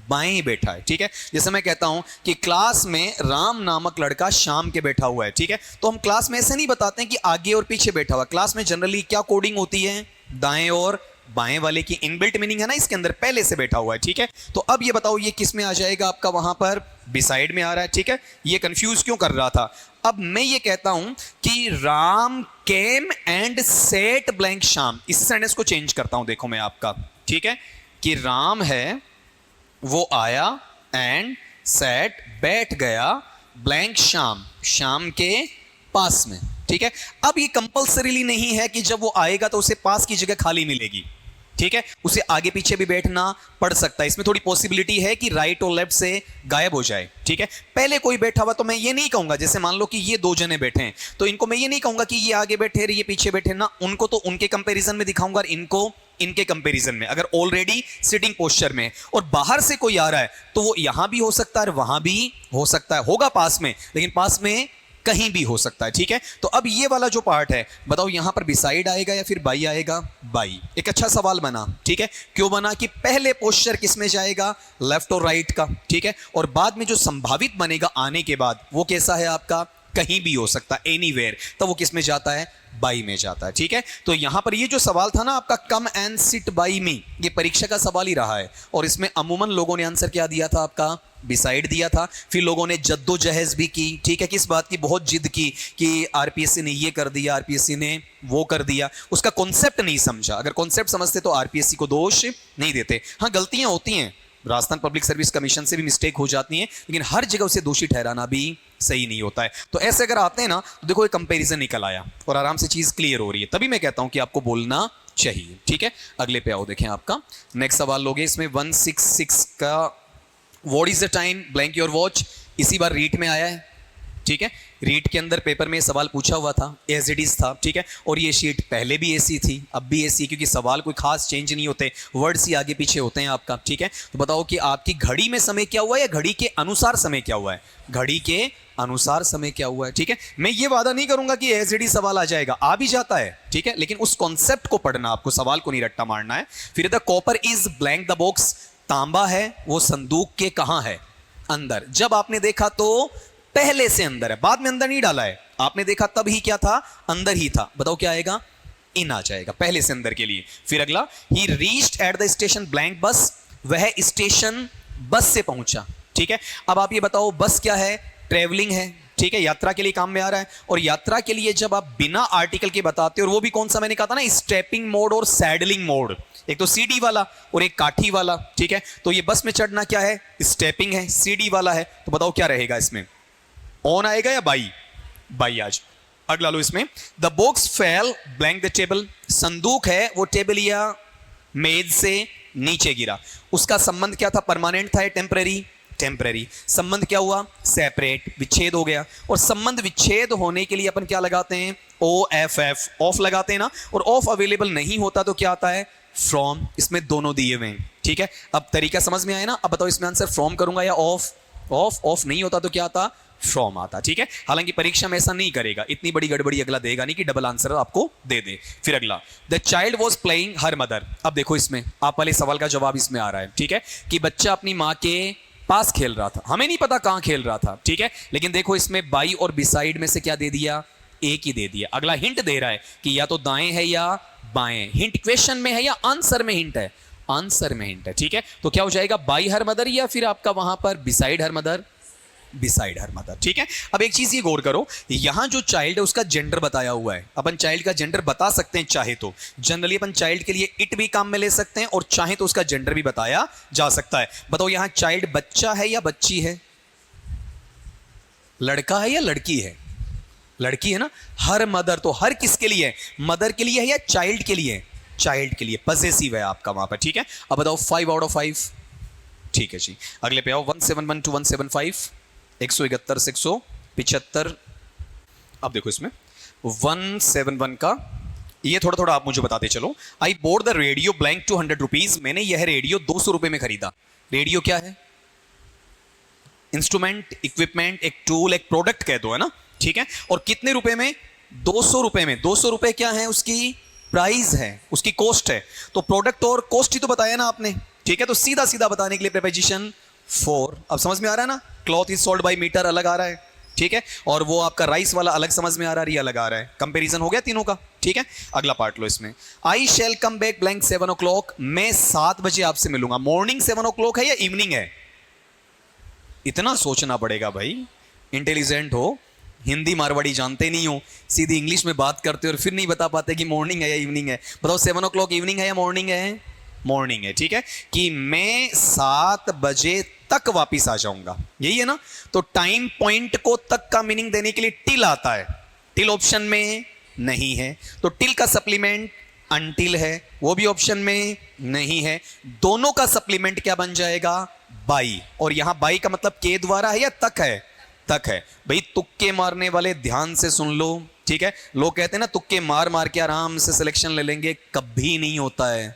बाएं बैठा है, ठीक है। जैसे मैं कहता हूं कि क्लास में राम नामक लड़का शाम के बैठा हुआ है, ठीक है, तो हम क्लास में ऐसे नहीं बताते हैं कि आगे और पीछे बैठा हुआ। क्लास में जनरली क्या कोडिंग होती है, दाएं और बाएं वाले की इनबिल्ट मीनिंग है ना इसके अंदर, पहले से बैठा हुआ है, ठीक है। तो अब ये बताओ ये किस में आ जाएगा आपका, वहां पर बिसाइड में आ रहा है, ठीक है। ये कंफ्यूज क्यों कर रहा था। अब मैं ये कहता हूं कि Ram came and set blank शाम, इस सेंटेंस को चेंज करता हूं, देखो मैं आपका, ठीक है, कि राम है वो आया एंड सेट बैठ गया ब्लैंक शाम, शाम के पास में, ठीक है। अब ये कंपल्सरीली नहीं है कि जब वो आएगा तो उसे पास की जगह खाली मिलेगी, ठीक है, उसे आगे पीछे भी बैठना पड़ सकता है। इसमें थोड़ी पॉसिबिलिटी है कि राइट और लेफ्ट से गायब हो जाए, ठीक है। पहले कोई बैठा हुआ तो मैं ये नहीं कहूंगा, जैसे मान लो कि ये 2 जने बैठे हैं, तो इनको मैं ये नहीं कहूंगा कि ये आगे बैठे ये पीछे बैठे ना, उनको तो उनके कंपैरिजन में दिखाऊंगा और इनको इनके कंपैरिजन में। अगर ऑलरेडी सिटिंग पोस्चर में और बाहर से कोई आ रहा है तो वो यहां भी हो सकता है, वहां भी हो सकता है, होगा पास में, लेकिन पास में कहीं भी हो सकता है, ठीक है। तो अब ये वाला जो पार्ट है, बताओ यहां पर बिसाइड आएगा या फिर बाई आएगा, बाई। एक अच्छा सवाल बना, ठीक है, क्यों बना कि पहले पोस्चर किस में जाएगा, लेफ्ट और राइट का, ठीक है, और बाद में जो संभावित बनेगा आने के बाद वो कैसा है आपका, कहीं भी हो सकता है, एनीवेयर, तो वो किस में जाता है, बाई में जाता है। ठीक है, तो यहां पर ये जो सवाल था ना आपका कम एंड सिट बाई मी, ये परीक्षा का सवाल ही रहा है और इसमें अमूमन लोगों ने आंसर क्या दिया था आपका, बिसाइड दिया था। फिर लोगों ने जद्दोजहद भी की, ठीक है, किस बात की, बहुत जिद की कि आरपीएससी ने ये कर दिया, आरपीएससी ने वो कर दिया, उसका कॉन्सेप्ट नहीं समझा। अगर कॉन्सेप्ट समझते तो आरपीएससी को दोष नहीं देते। हाँ, गलतियां होती हैं, राजस्थान पब्लिक सर्विस कमीशन से भी मिस्टेक हो जाती है, लेकिन हर जगह उसे दोषी ठहराना भी सही नहीं होता है। तो ऐसे अगर आते हैं ना तो देखो एक कंपैरिजन निकल आया और आराम से चीज क्लियर हो रही है, तभी मैं कहता हूं कि आपको बोलना चाहिए। ठीक है, अगले पे आओ, देखें आपका नेक्स्ट सवाल लोगे इसमें 166 का what is the time blank your watch, इसी बार रीट में आया है। ठीक है, रीट के अंदर पेपर में सवाल पूछा हुआ था, एज इट इज था। ठीक है, और ये शीट पहले भी ऐसी थी, अब भी ऐसी, क्योंकि सवाल कोई खास चेंज नहीं होते, वर्ड्स ही आगे पीछे होते हैं आपका। ठीक है, तो बताओ कि आपकी घड़ी में समय क्या हुआ है या घड़ी के अनुसार समय क्या हुआ है, घड़ी के अनुसार समय क्या हुआ है। ठीक है, मैं ये वादा नहीं करूंगा कि एज इट इज सवाल आ जाएगा, आ भी जाता है। ठीक है, लेकिन उस कॉन्सेप्ट को पढ़ना, आपको सवाल को नहीं रट्टा मारना है। फिर the copper is blank the box, तांबा है वो संदूक के कहां है, अंदर। जब आपने देखा तो पहले से अंदर है, बाद में अंदर नहीं डाला है, आपने देखा तब ही क्या था, अंदर ही था। बताओ क्या आएगा, इन आ जाएगा, पहले से अंदर के लिए। फिर अगला, ही reached at the station blank बस, वह स्टेशन बस से पहुंचा। ठीक है, अब आप ये बताओ बस क्या है, ट्रेवलिंग है। ठीक है, यात्रा के लिए काम में आ रहा है, और यात्रा के लिए जब आप बिना आर्टिकल के बताते हो, और वो भी कौन सा मैंने कहा था ना, स्टेपिंग मोड और सैडलिंग मोड, एक तो सीडी वाला और एक काठी वाला। ठीक है, तो ये बस में चढ़ना क्या है, स्टेपिंग है, सीडी वाला है, तो बताओ क्या रहेगा इसमें, ऑन आएगा या बाई, बाई आज। अगला लो इसमें, the box fail blank the table, संदूक है वो टेबल या मेज से नीचे गिरा। उसका संबंध क्या था, परमानेंट था या टेम्पररी, टेम्पररी। संबंध क्या हुआ, सेपरेट, विच्छेद हो गया। और संबंध विच्छेद होने के लिए अपन क्या लगाते हैं, ओ एफ एफ, ऑफ लगाते हैं ना, और ऑफ अवेलेबल नहीं होता तो क्या आता है, फ्रॉम। इसमें दोनों दिए हुए हैं। ठीक है, अब तरीका समझ में आया ना। अब बताओ इसमें आंसर फ्रॉम करूंगा या ऑफ, ऑफ, ऑफ नहीं होता तो क्या आता, फ्रॉम आता। ठीक है, हालांकि परीक्षा में ऐसा नहीं करेगा, इतनी बड़ी गड़बड़ी अगला देगा नहीं कि डबल आंसर आपको दे दे। फिर अगला, the child was playing her mother. अब देखो इसमें आप वाले सवाल का जवाब इसमें आ रहा है। ठीक है, कि बच्चा अपनी माँ के पास खेल रहा था, हमें नहीं पता कहां खेल रहा था। ठीक है, लेकिन देखो इसमें बाई और बिसाइड में से क्या दे दिया, एक ही दे दिया। अगला हिंट दे रहा है कि या तो दाएं है या बाएं, हिंट क्वेश्चन में है या आंसर में हिंट है, आंसर में हिंट है। ठीक है, तो क्या हो जाएगा, बाई हर मदर या फिर आपका वहां पर beside her mother, beside her mother. ठीक है, अब एक चीज ये गौर करो, यहां जो चाइल्ड है उसका जेंडर बताया हुआ है। अपन चाइल्ड का जेंडर बता सकते हैं चाहे तो, जनरली अपन चाइल्ड के लिए इट भी काम में ले सकते हैं, और चाहे तो उसका जेंडर भी बताया जा सकता है। बताओ यहां चाइल्ड बच्चा है या बच्ची है, लड़का है या लड़की है, लड़की है ना। हर मदर तो हर किसके लिए है, मदर के लिए है या चाइल्ड के लिए, चाइल्ड के लिए, पजेसिव है आपका वहां पर। ठीक है, अब बताओ 5 आउट ऑफ 5। ठीक है जी, अगले पे आओ, 171 to 175, 171 से 175। अब देखो इसमें 171 का ये थोड़ा थोड़ा आप मुझे बताते चलो। आई board the radio blank 200 rupees, मैंने यह रेडियो 200 रुपए में खरीदा। रेडियो क्या है, इंस्ट्रूमेंट, इक्विपमेंट, एक टूल, एक प्रोडक्ट कह दो, है ना। ठीक है, और कितने रुपए में, 200 रुपए में। 200 रुपए क्या है, उसकी प्राइस है, उसकी कॉस्ट है। तो प्रोडक्ट और कॉस्ट ही तो बताया ना आपने। ठीक है, तो सीधा सीधा बताने के लिए प्रीपोजिशन फॉर। अब समझ में आ रहा है ना, cloth is sold by metre अलग आ रहा है। ठीक है, और वो आपका राइस वाला अलग समझ में आ रहा है, ये अलग आ रहा है। कंपैरिजन हो गया तीनों का। ठीक है, अगला पार्ट लो इसमें, आई शैल कम बैक ब्लैंक 7 o'clock, मैं 7 बजे आपसे मिलूंगा। मॉर्निंग 7 o'clock है या इवनिंग है, इतना सोचना पड़ेगा भाई। इंटेलिजेंट हो, हिंदी मारवाड़ी जानते नहीं हो, सीधी इंग्लिश में बात करते हो और फिर नहीं बता पाते कि मॉर्निंग है या इवनिंग है। बताओ 7 o'clock इवनिंग है या मॉर्निंग है, मॉर्निंग है। ठीक है, कि मैं 7 बजे तक वापिस आ जाऊंगा, यही है ना। तो टाइम पॉइंट को तक का मीनिंग देने के लिए टिल आता है, टिल ऑप्शन में नहीं है, तो टिल का सप्लीमेंट अनटिल है, वो भी ऑप्शन में नहीं है। दोनों का सप्लीमेंट क्या बन जाएगा, बाई। और यहां बाई का मतलब के द्वारा है या तक है, तक है। भाई तुक्के मारने वाले ध्यान से सुन लो। ठीक है, लोग कहते हैं ना तुक्के मार मार के आराम से सिलेक्शन ले लेंगे, कभी नहीं होता है,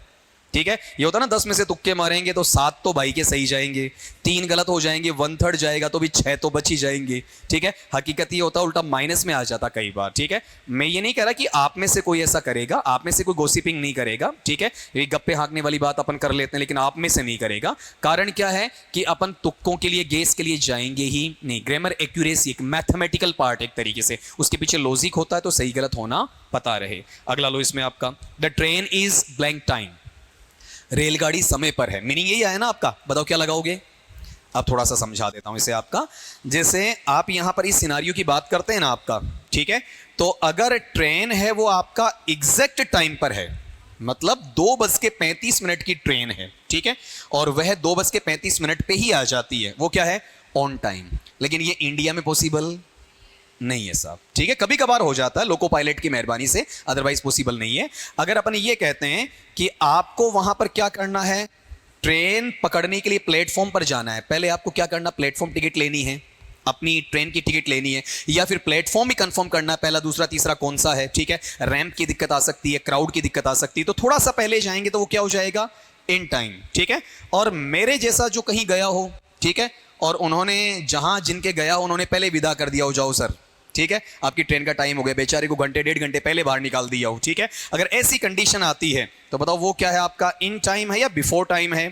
ठीक है, ये होता ना 10 में से तुक्के मारेंगे तो 7 तो भाई के सही जाएंगे, 3 गलत हो जाएंगे, 1/3 जाएगा तो भी 6 तो बच ही जाएंगे। ठीक है, हकीकत ये होता उल्टा माइनस में आ जाता कई बार। ठीक है, मैं ये नहीं कह रहा कि आप में से कोई ऐसा करेगा, आप में से कोई गोसिपिंग नहीं करेगा। ठीक है, ये गप्पे हाँकने वाली बात अपन कर लेते हैं, लेकिन आप में से नहीं करेगा। कारण क्या है कि अपन तुक्कों के लिए, गेस के लिए जाएंगे ही नहीं। ग्रामर एक्यूरेसी एक मैथमेटिकल पार्ट, एक तरीके से उसके पीछे लॉजिक होता है, तो सही गलत होना पता रहे। अगला लो इसमें आपका, the train is blank time, रेलगाड़ी समय पर है। मीनिंग यही आया ना आपका, बताओ क्या लगाओगे। अब थोड़ा सा समझा देता हूं इसे आपका। जैसे आप यहां पर इस सिनारियो की बात करते हैं ना आपका, ठीक है, तो अगर ट्रेन है वो आपका एग्जैक्ट टाइम पर है, मतलब 2:35 की ट्रेन है, ठीक है, और वह 2:35 पे ही आ जाती है, वो क्या है, ऑन टाइम। लेकिन ये इंडिया में पॉसिबल नहीं है साहब। ठीक है, कभी कभार हो जाता है लोको पायलट की मेहरबानी से, अदरवाइज पॉसिबल नहीं है। अगर अपन ये कहते हैं कि आपको वहां पर क्या करना है, ट्रेन पकड़ने के लिए प्लेटफॉर्म पर जाना है, पहले आपको क्या करना, प्लेटफॉर्म टिकट लेनी है, अपनी ट्रेन की टिकट लेनी है, या फिर प्लेटफॉर्म ही कंफर्म करना है, पहला दूसरा तीसरा कौन सा है। ठीक है, रैंप की दिक्कत आ सकती है, क्राउड की दिक्कत आ सकती है, तो थोड़ा सा पहले जाएंगे तो वो क्या हो जाएगा, इन टाइम। ठीक है, और मेरे जैसा जो कहीं गया हो, ठीक है, और उन्होंने जहां जिनके गया उन्होंने पहले विदा कर दिया हो, जाओ सर, ठीक है, आपकी ट्रेन का टाइम हो गया, बेचारे को घंटे 1.5 घंटे पहले बाहर निकाल दिया हो। ठीक है, अगर ऐसी कंडीशन आती है तो बताओ वो क्या है आपका, इन टाइम है या बिफोर टाइम है,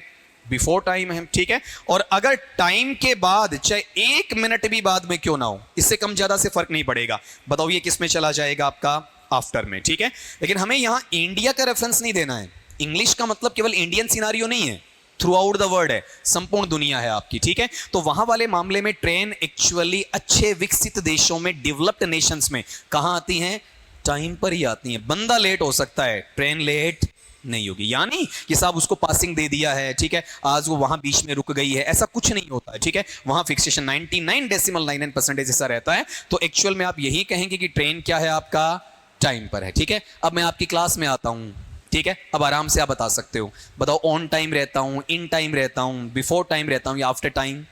बिफोर टाइम है। ठीक है, और अगर टाइम के बाद चाहे 1 मिनट भी बाद में क्यों ना हो, इससे कम ज्यादा से फर्क नहीं पड़ेगा, बताओ ये किस में चला जाएगा आपका, आफ्टर में। ठीक है, लेकिन हमें यहां इंडिया का रेफरेंस नहीं देना है। इंग्लिश का मतलब केवल इंडियन सिनारियो नहीं है, थ्रू आउट द वर्ल्ड है, संपूर्ण दुनिया है आपकी। ठीक है, तो वहां वाले मामले में ट्रेन एक्चुअली अच्छे विकसित देशों में, डेवलप्ड नेशंस में कहां आती हैं, टाइम पर ही आती हैं। बंदा लेट हो सकता है, ट्रेन लेट नहीं होगी, यानी कि साहब उसको पासिंग दे दिया है, ठीक है, आज वो वहां बीच में रुक गई है, ऐसा कुछ नहीं होता है। ठीक है, वहां फिक्सेशन 99.99% ऐसा रहता है। तो एक्चुअल में आप यही कहेंगे कि ट्रेन क्या है आपका, टाइम पर है। ठीक है, अब मैं आपकी क्लास में आता हूं, ठीक है, अब आराम से आप बता सकते हो, बताओ ऑन टाइम रहता हूं, इन टाइम रहता हूं, बिफोर टाइम रहता हूं, या after time,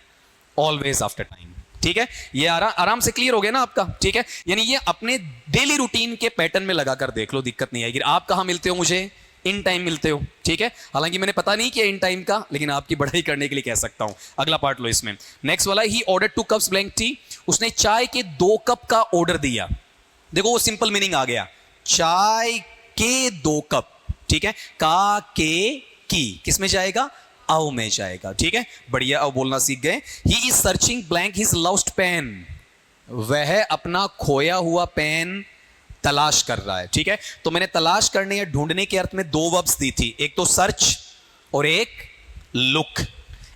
always after time. ठीक है, ये आराम से क्लियर हो गया ना आपका। ठीक है, यानी ये अपने डेली रूटीन के पैटर्न में लगाकर देख लो, दिक्कत नहीं आएगी। आप कहां मिलते हो मुझे, इन टाइम मिलते हो। ठीक है, हालांकि मैंने पता नहीं किया इन टाइम का, लेकिन आपकी बढ़ाई करने के लिए कह सकता हूं। अगला पार्ट लो इसमें, नेक्स्ट वाला, ही ऑर्डर 2 कप्स ब्लैंक टी, उसने चाय के 2 कप का ऑर्डर दिया। देखो वो सिंपल मीनिंग आ गया, चाय के 2 कप। ठीक है, का के की किस में जाएगा, आओ में जाएगा। ठीक है, बढ़िया, अब बोलना सीख गए। He is searching blank his lost pen, वह अपना खोया हुआ पेन तलाश कर रहा है। ठीक है, तो मैंने तलाश करने या ढूंढने के अर्थ में 2 वर्ब्स दी थी, एक तो सर्च और एक लुक।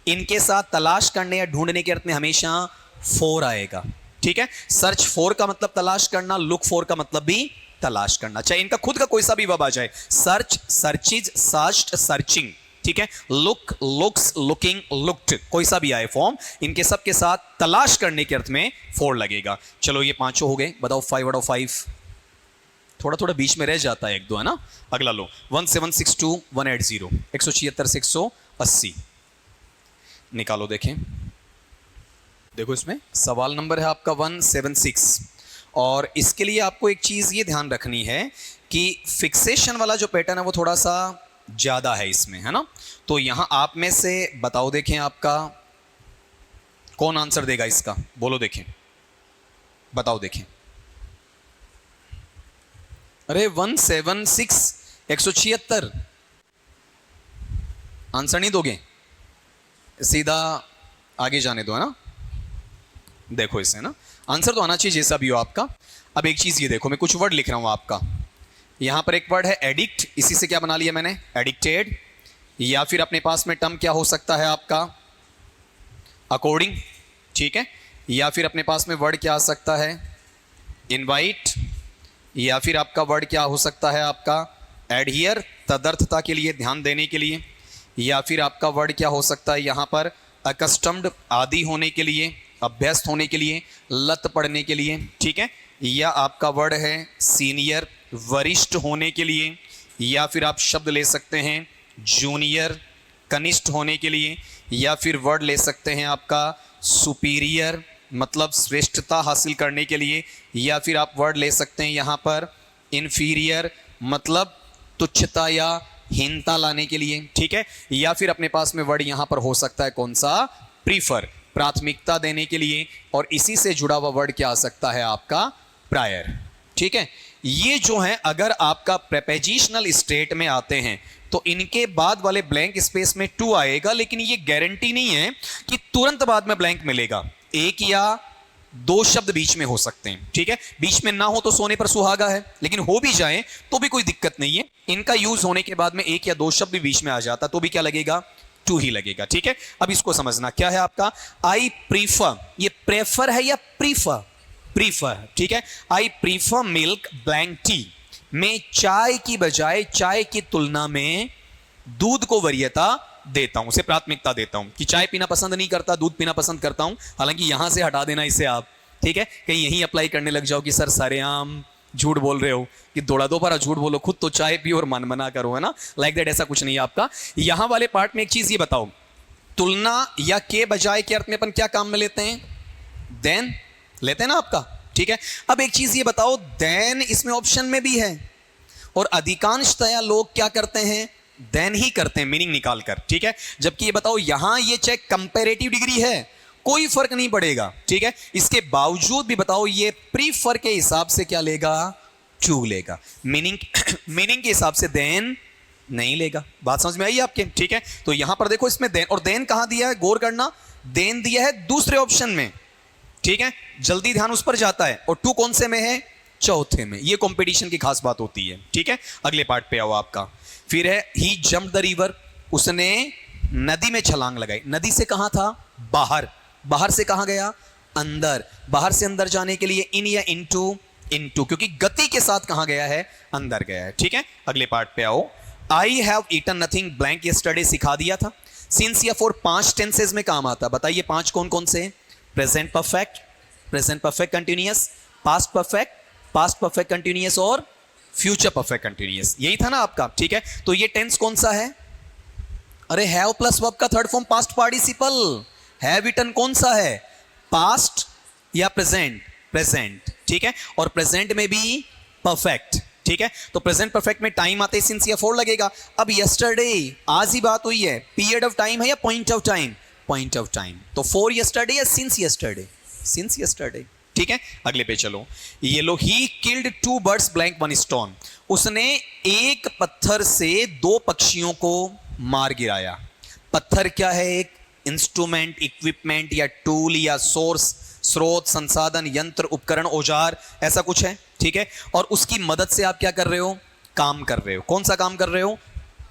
इनके साथ तलाश करने या ढूंढने के अर्थ में हमेशा फॉर आएगा। ठीक है, सर्च फॉर का मतलब तलाश करना, लुक फॉर का मतलब भी तलाश करना, चाहे इनका खुद का कोई सा भी वर्ब आ जाए, सर्च, सर्चिज, सर्च्ड, सर्चिंग। ठीक है, लुक, लुक्स, लुकिंग, लुक्ड, कोई सा भी आए फॉर्म, इनके सब के साथ तलाश करने के अर्थ में फॉर लगेगा। चलो ये 5 हो गए, बताओ 5 आउट ऑफ 5, थोड़ा थोड़ा बीच में रह जाता है 1-2, है ना। अगला लो, 1762 180, 176 से 180 निकालो। देखें, देखो इसमें सवाल नंबर है आपका 176, और इसके लिए आपको एक चीज़ ये ध्यान रखनी है कि फिक्सेशन वाला जो पैटर्न है वो थोड़ा सा ज़्यादा है इसमें, है ना। तो यहाँ आप में से बताओ, देखें आपका कौन आंसर देगा इसका, बोलो देखें, बताओ देखें। अरे 176 176 आंसर नहीं दोगे, सीधा आगे जाने दो, है ना। देखो इसे ना, आंसर तो आना चाहिए जैसा भी हो आपका। अब एक चीज ये देखो, मैं कुछ वर्ड लिख रहा हूं आपका, यहां पर एक वर्ड है एडिक्ट, इसी से क्या बना लिया मैंने, एडिक्टेड। या फिर अपने पास में टर्म क्या हो सकता है आपका, अकॉर्डिंग। ठीक है, या फिर अपने पास में वर्ड क्या आ सकता है, इनवाइट। या फिर आपका वर्ड क्या हो सकता है आपका, एडहियर, तदर्थता के लिए, ध्यान देने के लिए। या फिर आपका वर्ड क्या हो सकता है यहाँ पर, अकस्टम्ड, आदी होने के लिए, अभ्यस्त होने के लिए, लत पड़ने के लिए। ठीक है, या आपका वर्ड है सीनियर, वरिष्ठ होने के लिए। या फिर आप शब्द ले सकते हैं जूनियर, कनिष्ठ होने के लिए। या फिर वर्ड ले सकते हैं आपका सुपीरियर, मतलब श्रेष्ठता हासिल करने के लिए। या फिर आप वर्ड ले सकते हैं यहाँ पर इन्फीरियर, मतलब तुच्छता या हीनता लाने के लिए, ठीक है, या फिर अपने पास में वर्ड यहां पर हो सकता है कौन सा, प्रीफर, प्राथमिकता देने के लिए, और इसी से जुड़ा हुआ वर्ड क्या आ सकता है आपका, प्रायर, ठीक है। ये जो है अगर आपका प्रेपोजिशनल स्टेट में आते हैं तो इनके बाद वाले ब्लैंक स्पेस में टू आएगा, लेकिन ये गारंटी नहीं है कि तुरंत बाद में ब्लैंक मिलेगा, एक या दो शब्द बीच में हो सकते हैं, ठीक है। बीच में ना हो तो सोने पर सुहागा है, लेकिन हो भी जाए तो भी कोई दिक्कत नहीं है। इनका यूज होने के बाद में एक या दो शब्द भी बीच में आ जाता तो भी क्या लगेगा, टू ही लगेगा, ठीक है। अब इसको समझना क्या है आपका, आई प्रीफर, ये प्रेफर है या प्रीफर, प्रीफर, ठीक है। I prefer milk blank T, मैं चाय की बजाय, चाय की तुलना में दूध को वरीयता देता हूं, उसे प्राथमिकता देता हूं, कि चाय पीना पसंद नहीं करता, दूध पीना पसंद करता हूं। हालांकि यहां से हटा देना इसे आप, ठीक है, कहीं यहीं अप्लाई करने लग जाओ कि सर सरेआम झूठ बोल रहे हो, कि दौड़ा दो पर झूठ बोलो, खुद तो चाय पियो और मन मना करो, है ना, लाइक दैट, ऐसा कुछ नहीं है आपका। यहां वाले पार्ट में एक चीज ये बताओ, तुलना या के बजाय के अर्थ में अपन क्या काम में लेते हैं, देन लेते हैं ना आपका, ठीक है। अब एक चीज ये बताओ, देन इसमें ऑप्शन में भी है और अधिकांशतया लोग क्या करते हैं, देन ही करते हैं मीनिंग निकालकर, ठीक है। जबकि ये बताओ यहां ये चाहे कंपैरेटिव डिग्री है, कोई फर्क नहीं पड़ेगा, ठीक है। इसके बावजूद भी बताओ ये प्रीफर के हिसाब से क्या लेगा, टू लेगा, मीनिंग मीनिंग के हिसाब से देन नहीं लेगा। बात समझ में आई आपके, ठीक है। तो यहां पर देखो इसमें देन, और देन कहां दिया है, गौर करना, देन दिया है दूसरे ऑप्शन में, ठीक है, जल्दी ध्यान उस पर जाता है, और टू कौन से में है, चौथे में। ये कंपटीशन की खास बात होती है, ठीक है। अगले पार्ट पे आओ आपका, फिर है ही जंप द रिवर, उसने नदी में छलांग लगाई। नदी से कहां था, बाहर, बाहर से कहां गया, अंदर, बाहर से अंदर जाने के लिए इन या इनटू, इनटू, क्योंकि गति के साथ कहां गया है, अंदर गया है, ठीक है। अगले पार्ट पे आओ, I have eaten nothing blank yesterday सिखा दिया था। सिंस या फॉर पांच टेंसेज में काम आता, बताइए पांच कौन कौन से, present perfect, present perfect continuous, past perfect, past perfect continuous और फ्यूचर परफेक्ट कंटिन्यूअस, यही था ना आपका, ठीक है। तो ये टेंस कौन सा है, अरे हैव प्लस वर्ब का third form past participle, have eaten कौन सा है, पास्ट या प्रेजेंट, प्रेजेंट, ठीक है। और प्रेजेंट में भी परफेक्ट, ठीक है। तो प्रेजेंट परफेक्ट में टाइम आते ही सिंस या फॉर लगेगा। अब यस्टरडे, आज ही बात हुई है, पीरियड ऑफ टाइम है या point of time, point of time, तो फॉर यस्टरडे या सिंस यस्टरडे, सिंस यस्टरडे, ठीक है। अगले पे चलो, ये लो, he killed two birds blank one stone, उसने एक पत्थर से दो पक्षियों को मार गिराया। पत्थर क्या है, एक इंस्ट्रूमेंट, इक्विपमेंट या टूल या सोर्स, स्रोत, संसाधन, यंत्र, उपकरण, औजार, ऐसा कुछ है, ठीक है। और उसकी मदद से आप क्या कर रहे हो, काम कर रहे हो। कौन सा काम कर रहे हो,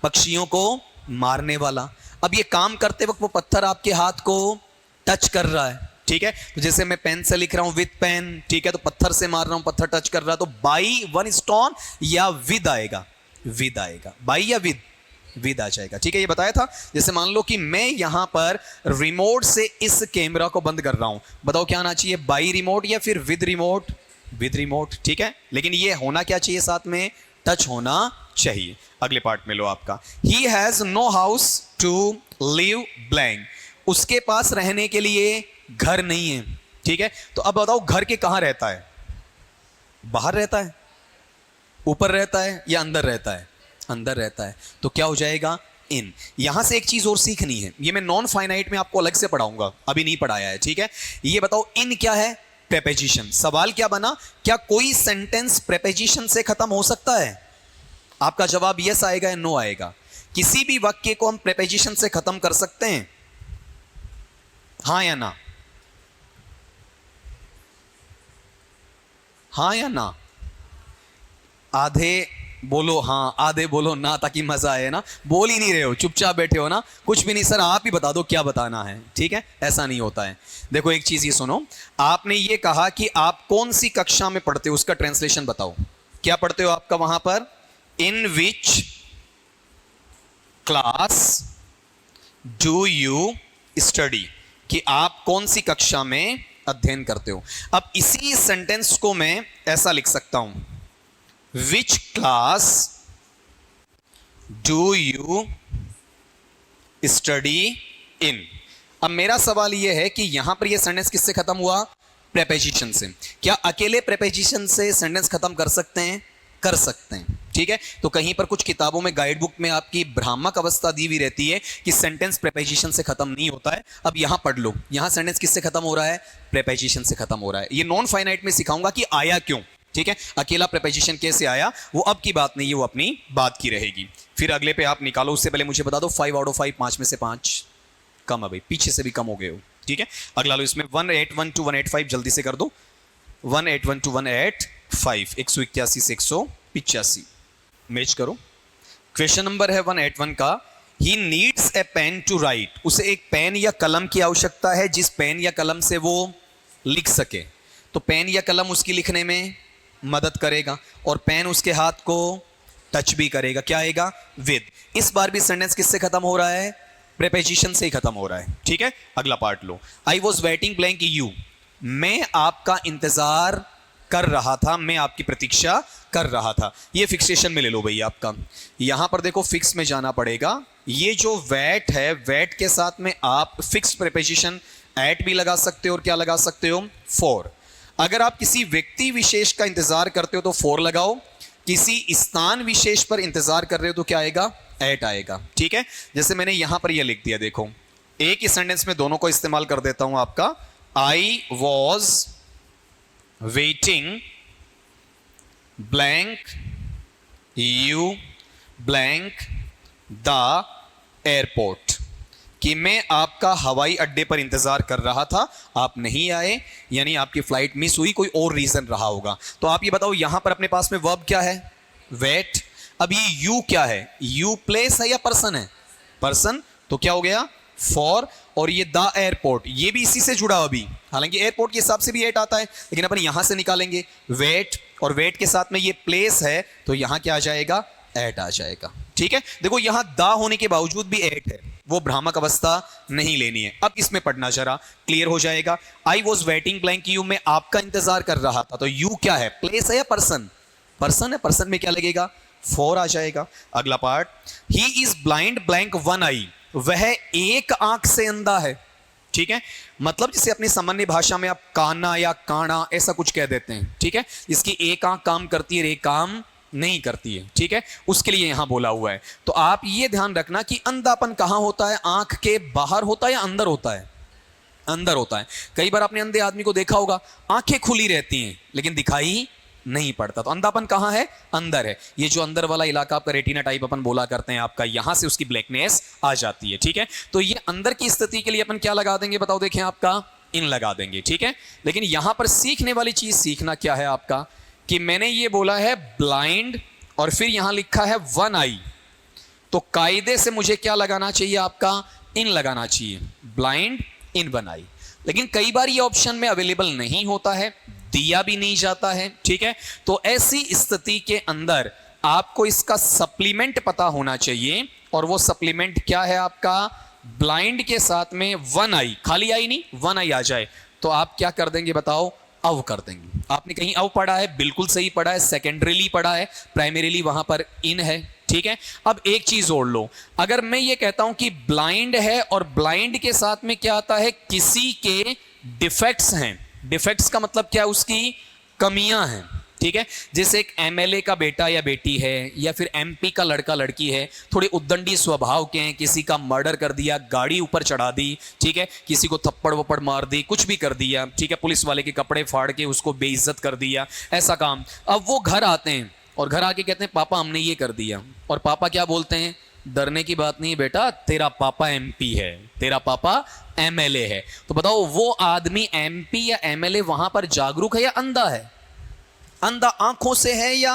पक्षियों को मारने वाला। अब ये काम करते वक्त वो पत्थर आपके हाथ को टच कर रहा है, ठीक है। तो जैसे मैं पेन से लिख रहा हूं, विद पेन, ठीक है, तो पत्थर से मार रहा हूं, पत्थर टच कर रहा है, तो बाई वन स्टोन या विद आएगा, विद आएगा, बाई या विद आ जाएगा, ठीक है। ये बताया था। जैसे मान लो कि मैं यहां पर रिमोट से इस कैमरा को बंद कर रहा हूं, बताओ क्या आना चाहिए, बाई रिमोट या फिर विद रिमोट, विद रिमोट, ठीक है। लेकिन ये होना क्या चाहिए, साथ में टच होना चाहिए। अगले पार्ट में लो आपका, he has no house to live blank, उसके पास रहने के लिए घर नहीं है, ठीक है। तो अब बताओ घर के कहां रहता है, बाहर रहता है, ऊपर रहता है या अंदर रहता है, अंदर रहता है, तो क्या हो जाएगा, इन। यहां से एक चीज और सीखनी है, ये मैं नॉन फाइनाइट में आपको अलग से पढ़ाऊंगा, अभी नहीं पढ़ाया है, ठीक है। ये बताओ इन क्या है, प्रेपोजिशन। सवाल क्या बना, क्या कोई सेंटेंस प्रेपोजिशन से खत्म हो सकता है, आपका जवाब यस आएगा या नो आएगा। किसी भी वाक्य को हम प्रेपोजिशन से खत्म कर सकते हैं, हां या ना, हाँ या ना, आधे बोलो हाँ, आधे बोलो ना, ताकि मजा आए ना। बोल ही नहीं रहे हो, चुपचाप बैठे हो ना, कुछ भी नहीं, सर आप ही बता दो क्या बताना है, ठीक है। ऐसा नहीं होता है। देखो एक चीज ये सुनो, आपने ये कहा कि आप कौन सी कक्षा में पढ़ते हो, उसका ट्रांसलेशन बताओ, क्या पढ़ते हो आपका वहां पर, in which class do you study, कि आप कौन सी कक्षा में अध्ययन करते हो। अब इसी सेंटेंस को मैं ऐसा लिख सकता हूं, विच class do you study in. अब मेरा सवाल यह है कि यहां पर यह सेंटेंस किससे खत्म हुआ, प्रेपोजिशन से। क्या अकेले प्रेपोजिशन से सेंटेंस खत्म कर सकते हैं, कर सकते हैं, ठीक है। तो कहीं पर कुछ किताबों में, गाइड बुक में आपकी भ्रामक अवस्था दी हुई रहती है कि सेंटेंस प्रीपोजिशन से खत्म नहीं होता है। अब यहां पढ़ लो, यहां सेंटेंस किससे खत्म हो रहा है? प्रीपोजिशन से खत्म हो रहा है। ये नॉन फाइनाइट में सिखाऊंगा कि आया क्यों, ठीक है। अकेला प्रीपोजिशन कैसे आया वो अब की बात नहीं है, वो अपनी बात की रहेगी। फिर अगले पे आप निकालो, उससे पहले मुझे बता दो 5 आउट ऑफ 5, 5 में से 5 कम है भाई, पीछे से भी कम हो गए हो, ठीक है। अगला लो, इसमें 181 to 185 जल्दी से कर दो। 181 to 185, 181 से 185 मैच करो। क्वेश्चन नंबर है 181 का, he needs a pen to write, उसे एक पेन या कलम की आवश्यकता है जिस पेन या कलम से वो लिख सके। तो पेन या कलम उसकी लिखने में मदद करेगा और पेन उसके हाथ को टच भी करेगा। क्या आएगा? विद। इस बार भी सेंटेंस किससे खत्म हो रहा है? प्रीपोजिशन से ही खत्म हो रहा है, ठीक है। अगला part low, I was waiting blank you, मैं आपका इंतजार कर रहा था, मैं आपकी प्रतीक्षा कर रहा था। ये फिक्सेशन में ले लो भाई आपका। यहां पर देखो फिक्स में जाना पड़ेगा। ये जो वेट है, वेट के साथ में आप फिक्स प्रीपोजिशन एट भी लगा सकते हो और क्या लगा सकते हो? फॉर। अगर आप किसी व्यक्ति विशेष का इंतजार करते हो तो फॉर लगाओ, किसी स्थान विशेष पर इंतजार कर रहे हो तो क्या आएगा? एट आएगा, ठीक है। जैसे मैंने यहां पर यह लिख दिया, देखो एक ही सेंटेंस में दोनों को इस्तेमाल कर देता हूं आपका। I was waiting blank you blank the airport, कि मैं आपका हवाई अड्डे पर इंतजार कर रहा था, आप नहीं आए, यानी आपकी फ्लाइट मिस हुई, कोई और रीजन रहा होगा। तो आप ये बताओ यहां पर अपने पास में वर्ब क्या है? वेट। अब ये यू क्या है? यू प्लेस है या पर्सन है? पर्सन। तो क्या हो गया? फॉर। और ये द एयरपोर्ट, ये भी इसी से जुड़ा अभी, हालांकि एयरपोर्ट के हिसाब से भी एट आता है, लेकिन अपन यहां से निकालेंगे वेट, और वेट के साथ में ये प्लेस है तो यहां क्या आ जाएगा? एट आ जाएगा, ठीक है। देखो यहां द होने के बावजूद भी एट है, वो भ्रामक अवस्था नहीं लेनी है। अब इसमें पढ़ना जरा, क्लियर हो जाएगा। I was waiting blank you, मैं आपका इंतजार कर रहा था। तो यू क्या है? प्लेस है या पर्सन? पर्सन है, पर्सन में क्या लगेगा? फॉर आ जाएगा। अगला part, he is blind blank one eye, वह एक आंख से अंधा है, ठीक है। मतलब जिसे अपनी सामान्य भाषा में आप काना या काना ऐसा कुछ कह देते हैं, ठीक है। इसकी एक आंख काम करती है, एक काम नहीं करती है, ठीक है, उसके लिए यहां बोला हुआ है। तो आप ये ध्यान रखना कि अंधापन कहां होता है? आंख के बाहर होता है या अंदर होता है? अंदर होता है। कई बार आपने अंधे आदमी को देखा होगा, आंखें खुली रहती हैं लेकिन दिखाई नहीं पड़ता। तो अंधापन कहां है? अंदर है। ये जो अंदर वाला इलाका आपका रेटिना टाइप अपन बोला करते हैं आपका, यहां से उसकी ब्लैकनेस आ जाती है, ठीक है। तो ये अंदर की स्थिति के लिए अपन क्या लगा देंगे बताओ? देखें आपका इन लगा देंगे, ठीक है। लेकिन यहां पर सीखने वाली चीज, सीखना क्या है आपका, कि मैंने ये बोला है ब्लाइंड और फिर यहां लिखा है वन आई, तो कायदे से मुझे क्या लगाना चाहिए आपका? इन लगाना चाहिए, ब्लाइंड इन वन आई। लेकिन कई बार ये ऑप्शन में अवेलेबल नहीं होता है, दिया भी नहीं जाता है, ठीक है। तो ऐसी स्थिति के अंदर आपको इसका सप्लीमेंट पता होना चाहिए, और वो सप्लीमेंट क्या है आपका? ब्लाइंड के साथ में वन आई, खाली आई नहीं, वन आई आ जाए तो आप क्या कर देंगे बताओ? अव कर देंगे। आपने कहीं अव पढ़ा है? बिल्कुल सही पढ़ा है। सेकेंडरीली पढ़ा है, प्राइमरीली वहां पर इन है, ठीक है। अब एक चीज और लो, अगर मैं ये कहता हूं कि ब्लाइंड है और ब्लाइंड के साथ में क्या आता है? किसी के डिफेक्ट्स हैं। डिफेक्ट्स का मतलब क्या? उसकी कमियां हैं, ठीक है। जैसे एक एमएलए का बेटा या बेटी है, या फिर एमपी का लड़का लड़की है, थोड़े उद्दंडी स्वभाव के हैं, किसी का मर्डर कर दिया, गाड़ी ऊपर चढ़ा दी, ठीक है, किसी को थप्पड़ वप्पड़ मार दी, कुछ भी कर दिया, ठीक है, पुलिस वाले के कपड़े फाड़ के उसको बेइज्जत कर दिया, ऐसा काम। अब वो घर आते हैं और घर आके कहते हैं पापा हमने ये कर दिया, और पापा क्या बोलते हैं? डरने की बात नहीं बेटा, तेरा पापा एमपी है, तेरा पापा एमएलए है। तो बताओ वो आदमी एमपी या एमएलए वहां पर जागरूक है या अंधा है? अंधा आंखों से है या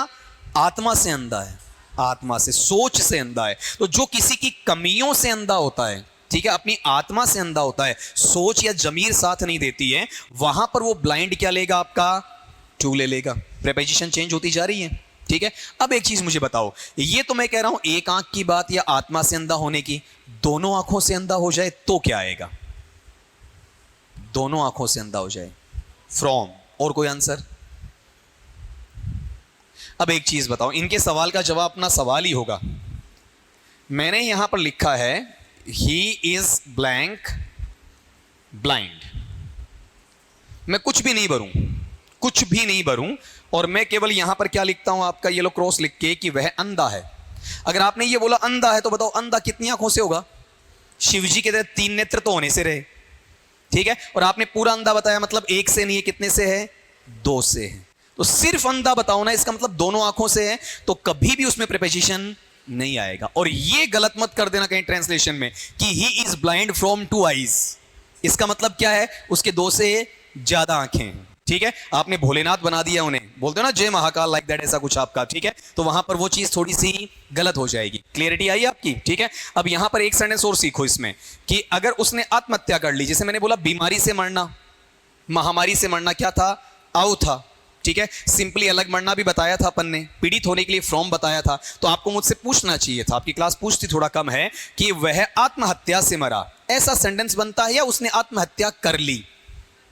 आत्मा से अंधा है? आत्मा से, सोच से अंधा है। तो जो किसी की कमियों से अंधा होता है, ठीक है, अपनी आत्मा से अंधा होता है, सोच या जमीर साथ नहीं देती है, वहां पर वो ब्लाइंड क्या लेगा आपका? टू ले लेगा। प्रीपोजिशन चेंज होती जा रही है, ठीक है। अब एक चीज मुझे बताओ, ये तो मैं कह रहा हूं एक आंख की बात या आत्मा से अंधा होने की, दोनों आंखों से अंधा हो जाए तो क्या आएगा? दोनों आंखों से अंधा हो जाए, फ्रॉम। और कोई आंसर? अब एक चीज बताओ, इनके सवाल का जवाब अपना सवाल ही होगा। मैंने यहां पर लिखा है ही इज ब्लैंक ब्लाइंड, मैं कुछ भी नहीं भरूं, कुछ भी नहीं भरूं और मैं केवल यहां पर क्या लिखता हूं आपका येलो क्रॉस लिख के कि वह अंधा है। अगर आपने ये बोला अंधा है तो बताओ अंधा कितनी आंखों से होगा? शिवजी के 3 नेत्र तो होने से रहे, ठीक है। और आपने पूरा अंधा बताया, मतलब 1 से नहीं है, कितने से है? 2 से है। तो सिर्फ अंधा बताओ ना, इसका मतलब दोनों आंखों से है, तो कभी भी उसमें प्रीपोजिशन नहीं आएगा। और ये गलत मत कर देना कहीं ट्रांसलेशन में कि ही इज ब्लाइंड फ्रॉम 2 आईज। इसका मतलब क्या है? उसके 2 से ज्यादा आंखें हैं, ठीक है। आपने भोलेनाथ बना दिया उन्हें, बोलते हो ना जय महाकाल लाइक दैट, ऐसा कुछ आपका, ठीक है। तो वहां पर वो चीज थोड़ी सी गलत हो जाएगी। क्लियरिटी आई आपकी? ठीक है। अब यहां पर एक सेंटेंस और सीखो इसमें कि अगर उसने आत्महत्या कर ली, जैसे मैंने बोला बीमारी से मरना, महामारी से मरना क्या था? आउ था, ठीक है। सिंपली अलग मरना भी बताया था अपन ने, पीड़ित होने के लिए फ्रॉम बताया था। तो आपको मुझसे पूछना चाहिए था, आपकी क्लास पूछती थोड़ा कम है, कि वह आत्महत्या से मरा, ऐसा सेंटेंस बनता है, या उसने आत्महत्या कर ली?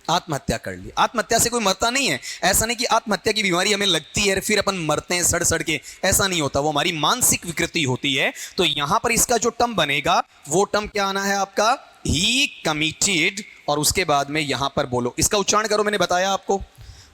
आत्महत्या कर ली। आत्महत्या से कोई मरता नहीं है। ऐसा नहीं कि आत्महत्या की बीमारी हमें लगती है फिर अपन मरते हैं सड़ सड़ के, ऐसा नहीं होता। वो हमारी मानसिक विकृति होती है। तो यहां पर इसका जो टर्म बनेगा वो टर्म क्या आना है आपका? ही कमिटेड, और उसके बाद में यहां पर बोलो, इसका उच्चारण करो, मैंने बताया आपको,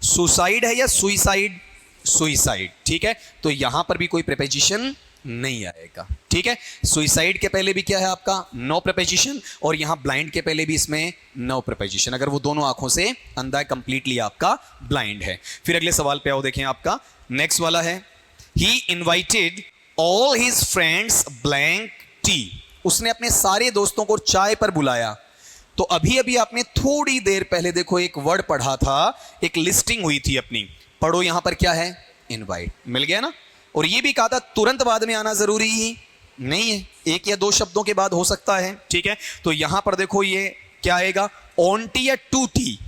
सुसाइड है या सुइसाइड? सुइसाइड, ठीक है। तो यहां पर भी कोई प्रीपोजिशन नहीं आएगा, ठीक है। सुइसाइड के पहले भी क्या है आपका? नो प्रीपोजिशन, और यहां ब्लाइंड के पहले भी इसमें नो प्रीपोजिशन। अगर वो दोनों आंखों से अंधा है, कंप्लीटली आपका ब्लाइंड है। फिर अगले सवाल पे आओ, देखें आपका नेक्स्ट वाला है, he invited all his friends blank tea. उसने अपने सारे दोस्तों को चाय पर बुलाया। तो अभी अभी आपने थोड़ी देर पहले देखो एक वर्ड पढ़ा था, एक लिस्टिंग हुई थी अपनी, पढ़ो यहां पर क्या है? इनवाइट। मिल गया ना। और ये भी कहा था तुरंत बाद में आना जरूरी ही नहीं है, 1 या 2 शब्दों के बाद हो सकता है, ठीक है। तो यहां पर देखो ये क्या आएगा? ऑन टी या टू टी?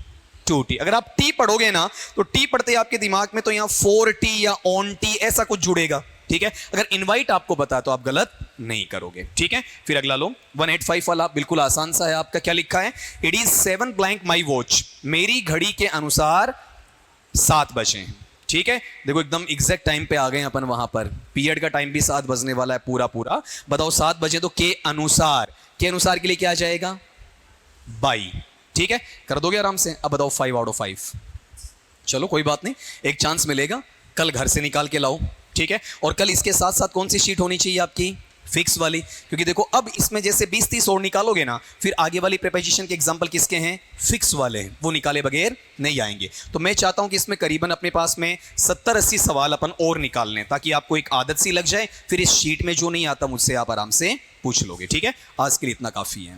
Two T. अगर आप टी पढ़ोगे ना तो टी पढ़ते आपके दिमाग में तो यहां 4T या ऑन टी ऐसा कुछ जुड़ेगा, ठीक है। अगर इनवाइट आपको पता तो आप गलत नहीं करोगे, ठीक है। फिर अगला लो, 185 वाला बिल्कुल आसान सा है आपका। क्या लिखा है? It is 7 blank my watch. मेरी घड़ी के अनुसार 7 बजे हैं, ठीक है। देखो एकदम एग्जैक्ट टाइम पे आ गए अपन, वहां पर पीरियड का टाइम भी 7 बजने वाला है पूरा पूरा। बताओ 7 बजे, तो के अनुसार, के अनुसार के लिए क्या आ जाएगा? बाई, ठीक है। कर दोगे आराम से। अब बताओ 5 आउट ऑफ 5। चलो कोई बात नहीं, एक चांस मिलेगा, कल घर से निकाल के लाओ, ठीक है। और कल इसके साथ साथ कौन सी शीट होनी चाहिए आपकी? फिक्स वाली, क्योंकि देखो अब इसमें जैसे 20-30 और निकालोगे ना, फिर आगे वाली प्रीपोजिशन के एग्जांपल किसके हैं? फिक्स वाले हैं, वो निकाले बगैर नहीं आएंगे। तो मैं चाहता हूं कि इसमें करीबन अपने पास में 70-80 सवाल अपन और निकाल लें, ताकि आपको एक आदत सी लग जाए। फिर इस शीट में जो नहीं आता मुझसे आप आराम से पूछ लोगे, ठीक है। आज के लिए इतना काफी है।